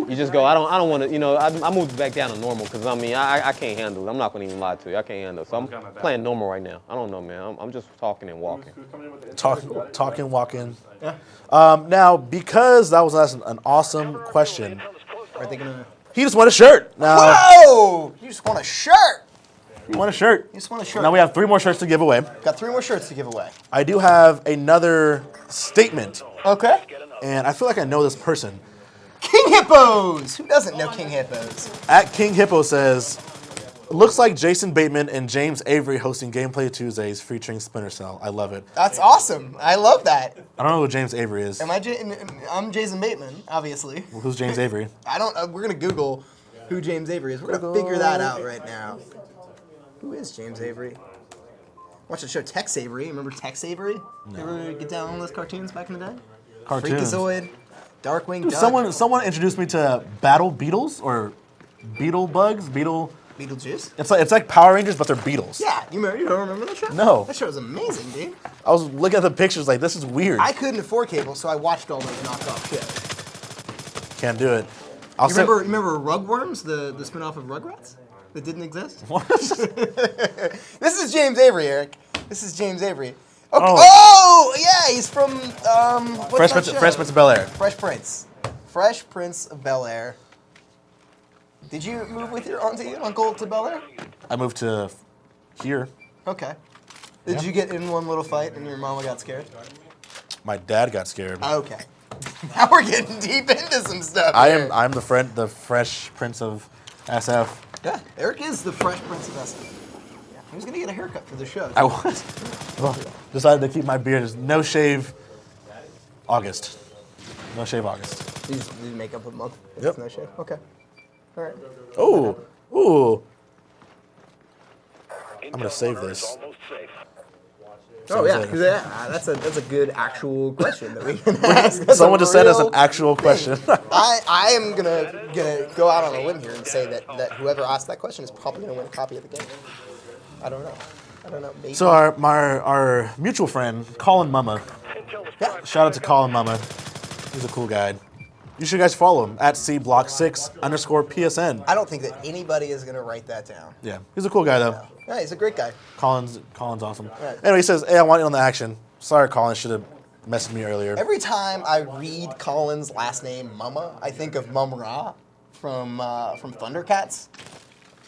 you just go, I don't want to, you know. I moved back down to normal because I mean I can't handle it. I'm not gonna even lie to you. I can't handle it. So I'm playing normal right now. I don't know, man. I'm just talking and walking. Talking, walking. Yeah. Now, because that was an awesome question, Are they gonna? he just won a shirt. Now, Whoa! You just want a shirt. he won a shirt. You just want a shirt. Now we have 3 more shirts to give away. Got 3 more shirts to give away. I do have another statement, Okay. and I feel like I know this person. King Hippos. Who doesn't know King Hippos? @King Hippo says, "Looks like Jason Bateman and James Avery hosting Gameplay Tuesdays featuring Splinter Cell. I love it." That's awesome. I love that. I don't know who James Avery is. I'm Jason Bateman, obviously. Who's James Avery? I don't. We're gonna Google who James Avery is. We're gonna figure that out right now. Who is James Avery? Watch the show Tex Avery. Remember Tex Avery? You ever get down on those cartoons back in the day? Cartoons. Freakazoid, Darkwing Dude, Duck, someone introduced me to Battle Beetles or Beetle Bugs. Beetlejuice. It's like Power Rangers, but they're beetles. Yeah, you don't remember that show? No. That show was amazing, dude. I was looking at the pictures like, this is weird. I couldn't afford cable, so I watched all those knockoff shit. Can't do it. You remember Rugworms, the spin-off of Rugrats? That didn't exist? This is James Avery, Eric. This is James Avery. Okay. Oh, yeah, he's from Fresh Prince of Bel-Air. Fresh Prince. Fresh Prince of Bel-Air. Did you move with your auntie and uncle to Bel-Air? I moved to here. Okay. Did you get in one little fight and your mama got scared? My dad got scared. Okay. Now we're getting deep into some stuff. I'm the Fresh Prince of SF. Yeah, Eric is the Fresh Prince of SF. Yeah, he was gonna get a haircut for the show. I was. Well, decided to keep my beard. There's no shave. August. No shave August. You just make up a month. If Yep. It's no shave. Okay. All right. Ooh. I'm gonna save this. Oh yeah, 'cause that's a good actual question that we can ask. That's Someone a just sent us an real actual thing. question. I am gonna go out on a limb here and say that whoever asked that question is probably gonna win a copy of the game. I don't know. Maybe. So our mutual friend, Colin Mama. Yeah. Shout out to Colin Mama. He's a cool guy. You should guys follow him @cblock6_PSN. I don't think that anybody is gonna write that down. Yeah, he's a cool guy though. Yeah, he's a great guy. Colin's awesome. Right. Anyway, he says, "Hey, I want in on the action." Sorry, Colin, should have messaged me earlier. Every time I read Colin's last name, Mama, I think of Mum Ra from Thundercats.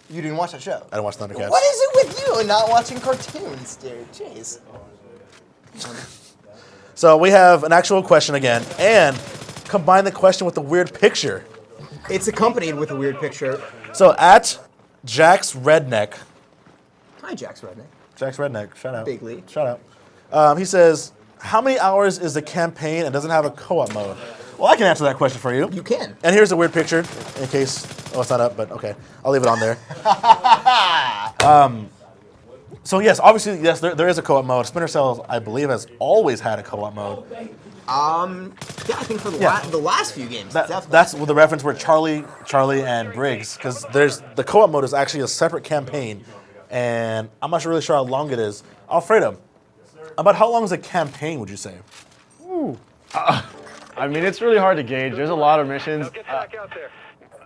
You didn't watch that show? I didn't watch Thundercats. What is it with you and not watching cartoons, dude? Jeez. So we have an actual question again, and combine the question with the weird picture. It's accompanied with a weird picture. So @Jax Redneck. Hi, Jax Redneck. Jax Redneck, shout out. Big league. Shout out. He says, "How many hours is the campaign and doesn't have a co-op mode?" Well, I can answer that question for you. You can. And here's a weird picture, in case, oh, it's not up, but okay. I'll leave it on there. So yes, obviously, yes, there is a co-op mode. Splinter Cell, I believe, has always had a co-op mode. Yeah, I think for the, Yeah. the last few games, definitely. That's with the reference where Charlie and Briggs, because there's the co-op mode is actually a separate campaign, and I'm not really sure how long it is. Alfredo, about how long is a campaign, would you say? I mean, it's really hard to gauge. There's a lot of missions.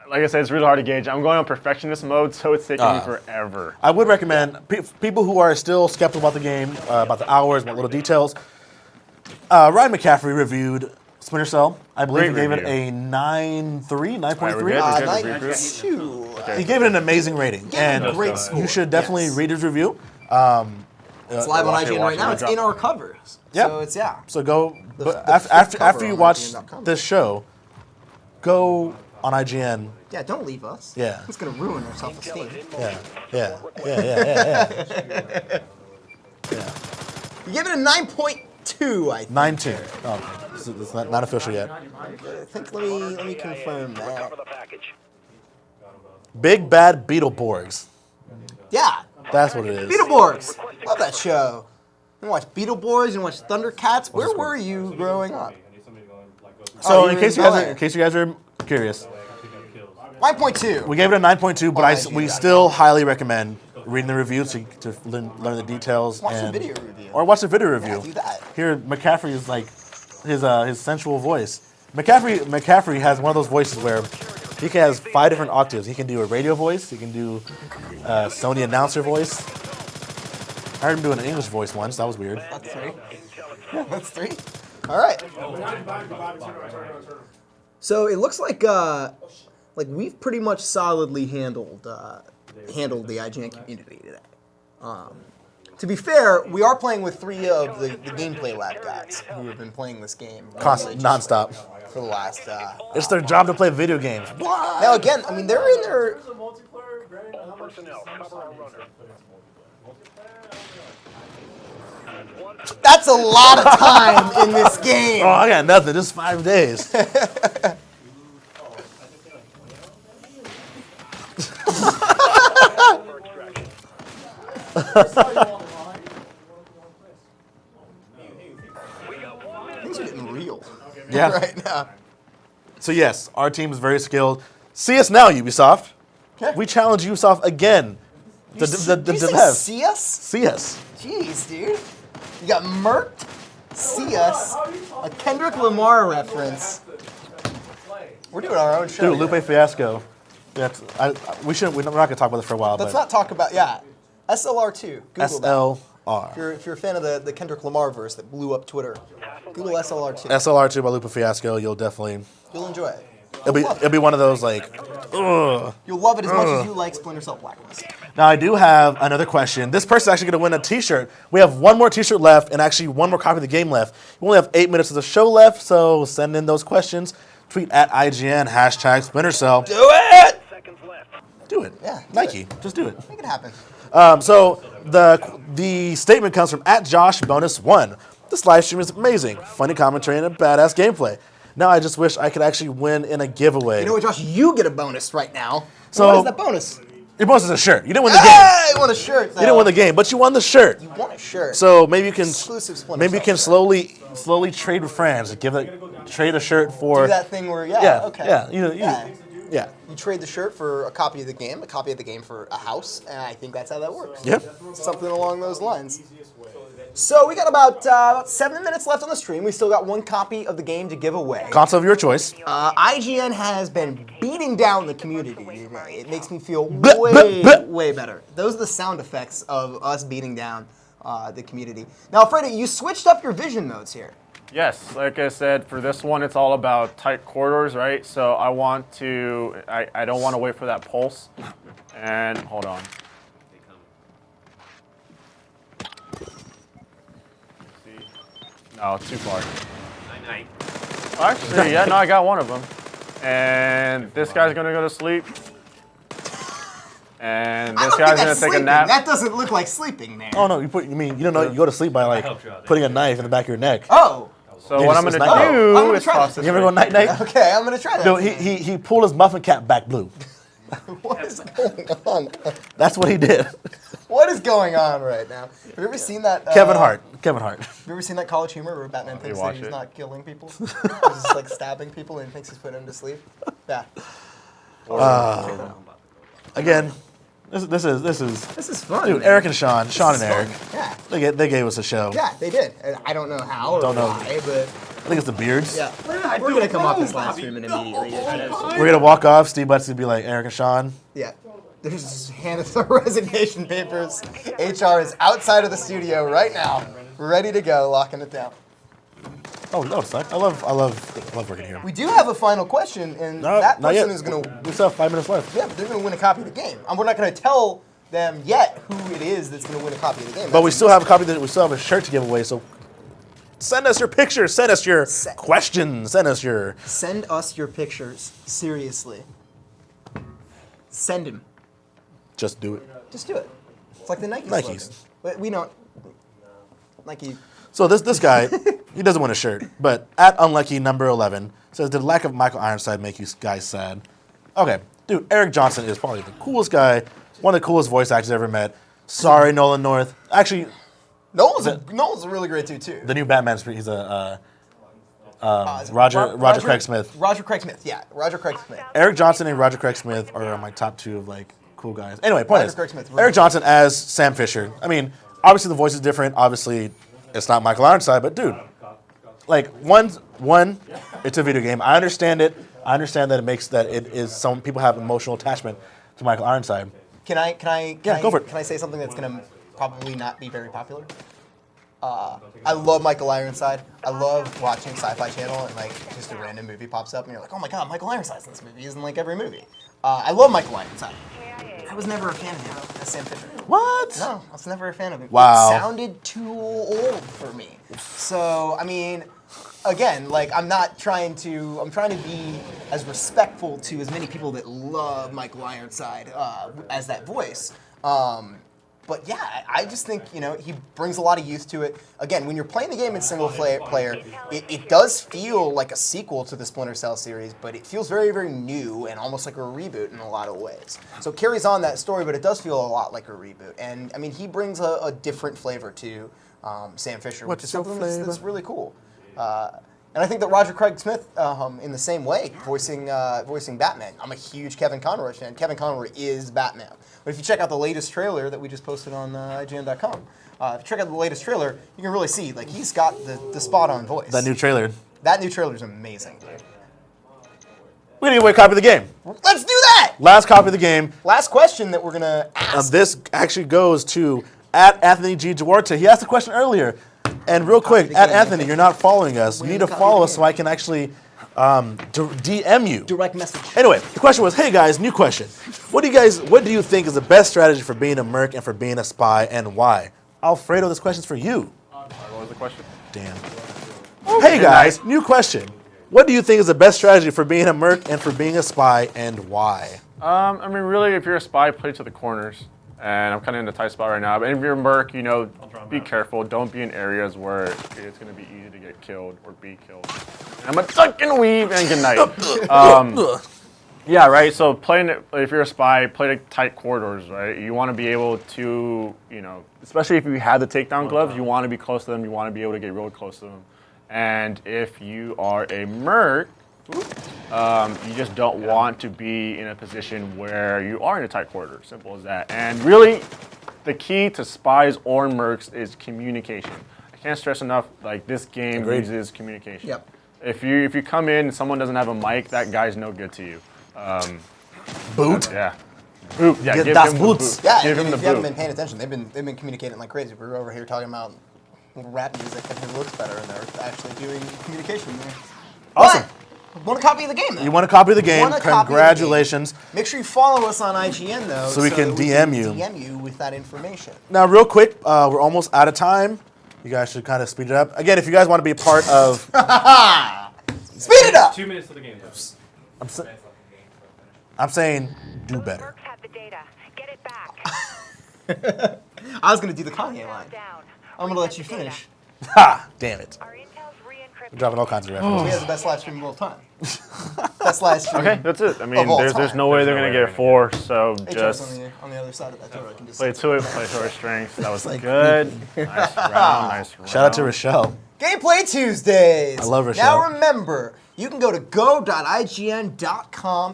Like I said, it's really hard to gauge. I'm going on perfectionist mode, so it's taking me forever. I would recommend people who are still skeptical about the game, about the hours, about little details. Ryan McCaffrey reviewed Splinter Cell. I believe he gave it a 9.3, 9.3. 9.2. He gave it an amazing rating, Yeah, and great score. you should definitely Yes. read his review. It's live on IGN right now. It's in our covers. Yeah. So it's, yeah. So go, but the fifth after cover you on watch IGN.com. this show, go on IGN. Yeah, don't leave us. Yeah. It's going to ruin our self-esteem. Yeah. You gave it a 9.2, I think. 9.2. Oh, it's not official yet. I think let me confirm that. Big Bad Beetleborgs. Yeah. That's what it is. Beetleborgs. Love that show. You watch Beetleborgs and watch Thundercats. Where were you growing up? So Oh, in you're case in you Bel guys Air. in case you guys are curious, 9.2. we gave it a 9.2, but IGN.com. we still highly recommend reading the review to learn the details. Watch the and, video review. Or watch the video review. do that. Here, McCaffrey is like his sensual voice. McCaffrey has one of those voices where he has 5 different octaves. He can do a radio voice. He can do a Sony announcer voice. I heard him doing an English voice once. That was weird. That's 3. Yeah, that's 3. All right. So it looks like we've pretty much solidly handled the IGN community today. To be fair, we are playing with 3 of the gameplay lab guys who have been playing this game Constant, nonstop. for the last. It's their job to play video games. Now again, I mean they're in their. That's a lot of time in this game. Oh, I got nothing. Just 5 days. Things are getting real Yeah. right now. So yes, our team is very skilled. See us now, Ubisoft. Okay. We challenge Ubisoft again. The Did you say devs. see us? See us. Jeez, dude. You got murked. See us. A Kendrick Lamar reference. We're doing our own show. Dude, Lupe Fiasco. We're not gonna talk about this for a while, Let's but not talk about SLR2. Google that. SLR. If you're a fan of the Kendrick Lamar verse that blew up Twitter, Google SLR2. SLR2 by Lupe Fiasco. You'll You'll enjoy it. it'll be one of those like. Ugh. You'll love it as much as you like Splinter Cell Blacklist. Now I do have another question. This person's actually gonna win a T-shirt. We have one more T-shirt left, and actually one more copy of the game left. We only have 8 minutes of the show left, so send in those questions. Tweet at IGN #Splinter Cell. Do it! Do it. Yeah, do Nike. Just do it. Make it happen. So the statement comes from @JoshBonus1. This live stream is amazing. Funny commentary and a badass gameplay. Now I just wish I could actually win in a giveaway. You know what, Josh? You get a bonus right now. So- what is that bonus? Your bonus is a shirt. You didn't win the game. Hey, you want a shirt? Though. You didn't win the game, but you won the shirt. You want a shirt? So maybe you can Exclusive Splinter maybe you Cell can shirt. slowly trade with friends. Trade a shirt for do that thing where okay. yeah. You trade the shirt for a copy of the game, a copy of the game for a house, and I think that's how that works. Yep. Something along those lines. So we got about 7 minutes left on the stream. We still got 1 copy of the game to give away. Console of your choice. IGN has been beating down the community today. It makes me feel Bleh, way, bleh, bleh. way better. Those are the sound effects of us beating down the community. Now, Freddie, you switched up your vision modes here. Yes, like I said, for this one, it's all about tight corridors, right? So I don't want to wait for that pulse. And hold on. No, too far. Actually, yeah, no, I got one of them. And this guy's gonna go to sleep. And I this don't guy's think gonna that's take a sleeping. nap. That doesn't look like sleeping there. Oh no, you don't know you go to sleep by like putting a knife in the back of your neck. Oh. So Yeah, what I'm it's gonna night-night. do I'm gonna is try toss that. this. You ever go night night? Okay, I'm gonna try that. No, he pulled his muffin cap back blue. What is going on? That's what he did. What is going on right now? Have you ever seen that? Kevin Hart. Kevin Hart. Have you ever seen that College Humor where Batman thinks that watch he's it. not killing people? He's just like stabbing people and thinks he's putting them to sleep. Yeah. Again, this is This is fun. dude. man. Eric and Sean. Sean This and is Eric. fun. Yeah. They gave us a show. Yeah, they did. And I don't know how or Don't know. why, but I think it's the beards. yeah. We're going to come off this last stream and immediately. We're gonna walk off. Steve Butts to be like Eric and Sean. Yeah. There's just handed the resignation papers. HR is outside of the studio right now, ready to go, locking it down. Oh, no, it's not. I love working here. We do have a final question, and No, that not person yet. is going to. We still have 5 minutes left. Yeah, but they're going to win a copy of the game. And we're not going to tell them yet who it is that's going to win a copy of the game. But we That's still have a copy. We still have a shirt to give away. So send us your pictures. Send us your questions. Send us your. Send us your pictures. Seriously. Send them. Just do it. Just do it. It's like the Nike Nikes. slogan. But we don't. Nike. So this guy, he doesn't want a shirt, but at unlucky number 11 says, "Did lack of Michael Ironside make you guys sad?" Okay, dude, Eric Johnson is probably the coolest guy, one of the coolest voice actors I've ever met. Sorry, Nolan North. Actually, Nolan's a really great dude too. the new Batman. He's a Is it Roger Craig Smith. Roger Craig Smith. Yeah, Roger Craig Smith. Eric Johnson and Roger Craig Smith are my top two of like cool guys. Anyway, point Roger is, Craig Smith, really Eric cool. Johnson as Sam Fisher. I mean, obviously the voice is different. Obviously, it's not Michael Ironside, but dude, like one, it's a video game. I understand it. I understand that it is some people have emotional attachment to Michael Ironside. Can I Go for it. Can I say something that's gonna probably not be very popular? I love Michael Ironside. I love watching Sci-Fi Channel and like just a random movie pops up and you're like, oh my god, Michael Ironside's in this movie. He's in like every movie. I love Michael Ironside. I was never a fan of him as Sam Fisher. What? No, I was never a fan of him. Wow. It sounded too old for me. So, I mean, again, like I'm trying to be as respectful to as many people that love Michael Ironside as that voice. But yeah, I just think, he brings a lot of youth to it. Again, when you're playing the game in single player, it does feel like a sequel to the Splinter Cell series, but it feels very, very new and almost like a reboot in a lot of ways. So it carries on that story, but it does feel a lot like a reboot. And I mean, he brings a different flavor to Sam Fisher, which is something that's really cool. And I think that Roger Craig Smith, in the same way, voicing Batman. I'm a huge Kevin Conroy fan. Kevin Conroy is Batman. But if you check out the latest trailer that we just posted on IGN.com, if you check out the latest trailer, you can really see like he's got the spot-on voice. That new trailer. That new trailer is amazing, dude. We're gonna give away a copy of the game. Let's do that. Last copy of the game. Last question that we're gonna ask. This actually goes to at Anthony G. Duarte. He asked a question earlier. And real quick, the at game. Anthony, you're not following us. You need to copy follow the us so game. I can actually DM you. Direct message. Anyway, the question was, hey guys, new question. What do you think is the best strategy for being a merc and for being a spy, and why? Alfredo, this question's for you. What was the question? Damn. Hey guys, new question. What do you think is the best strategy for being a merc and for being a spy, and why? I mean, really, if you're a spy, play to the corners. And I'm kind of in a tight spot right now. But if you're a merc, be careful. Don't be in areas where it's going to be easy to get killed or be killed. And I'm a duck and weave and good night. Yeah, right. So if you're a spy, play to tight corridors, right? You want to be able to, especially if you have the takedown gloves, you want to be close to them. You want to be able to get really close to them. And if you are a merc, you just don't want to be in a position where you are in a tight corridor. Simple as that. And really, the key to spies or mercs is communication. I can't stress enough, like this game uses communication. Yep. If you come in and someone doesn't have a mic, that guy's no good to you. Boot? Yeah. Boot. Yeah, Get give das him Boots. the boot. Yeah, Give if him the you haven't boot. been paying attention, they've been communicating like crazy. We're over here talking about rap music and who looks better, and they're actually doing communication there. Awesome. But, want a copy of the game, though? You want a copy of the game? Want a copy of the Congratulations. game. Make sure you follow us on IGN, though. So we can DM you. DM you with that information. Now, real quick, we're almost out of time. You guys should kind of speed it up. Again, if you guys want to be a part of... Speed it up! 2 minutes to the game. Though. I'm saying do better. Mercs have the data. Get it back. I was going to do the Kanye line. Down. I'm going to let you finish. Ha! Damn it. Our intel's re-encrypted. We're dropping all kinds of We references. have the best live stream of all time. Best live stream. Okay, that's it. I mean, all there's time. no way they're going to get 4, so Hey, just Charles, on the- on the other side of that door. I can just Play to it, play to our strengths. That was like good. Nice round, nice round. Shout out to Rochelle. Gameplay Tuesdays. I love Rochelle. Now remember, you can go to go.ign.com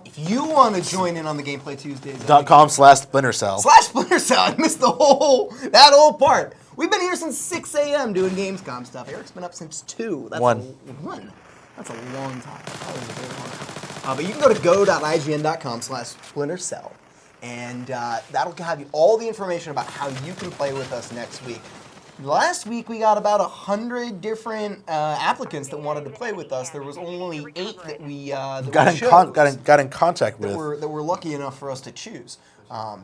if you want to join in on the Gameplay Tuesdays. .com/Splinter Cell. /Splinter Cell. I missed that whole part. We've been here since 6 a.m. doing Gamescom stuff. Eric's been up since 2. That's 1. One. That's a long time. That was a very long time. But you can go to go.ign.com/Splinter Cell, and that'll have you all the information about how you can play with us next week. Last week we got about 100 different applicants that wanted to play with us. There was only 8 that we Got in contact with. that were lucky enough for us to choose.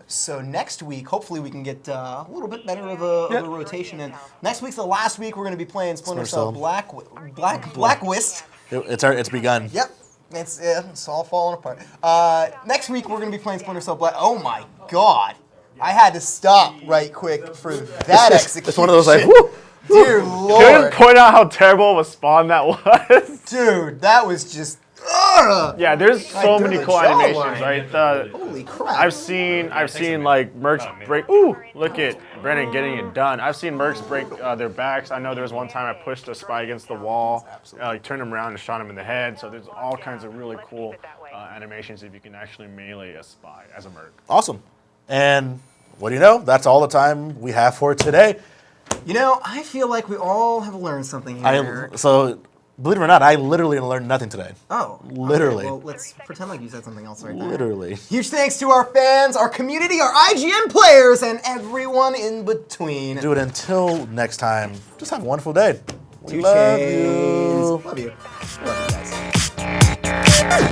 So next week, hopefully we can get a little bit better of a rotation. And next week's the last week we're going to be playing Splinter Cell Blacklist. It's begun. Yep. It's all falling apart. Next week we're going to be playing Splinter Cell Black. Oh my God. I had to stop right quick for that execution. It's one of those like, whoo! Dear Can you Lord. point out how terrible of a spawn that was? Dude, that was just... Yeah, there's so many cool jawline. animations, right? Holy crap. I've seen like mercs break. Ooh, look at Brennan getting it done. I've seen mercs break their backs. I know there was one time I pushed a spy against the wall, like turned him around and shot him in the head. So there's all kinds of really cool animations if you can actually melee a spy as a merc. Awesome. And what do you know? That's all the time we have for today. You know, I feel like we all have learned something here, Eric. So, believe it or not, I literally learned nothing today. Oh. Literally. Okay, well, let's pretend like you said something else right there. Literally. Huge thanks to our fans, our community, our IGN players, and everyone in between. Dude, until next time, just have a wonderful day. We Two love chains. you. Love you. Love you guys.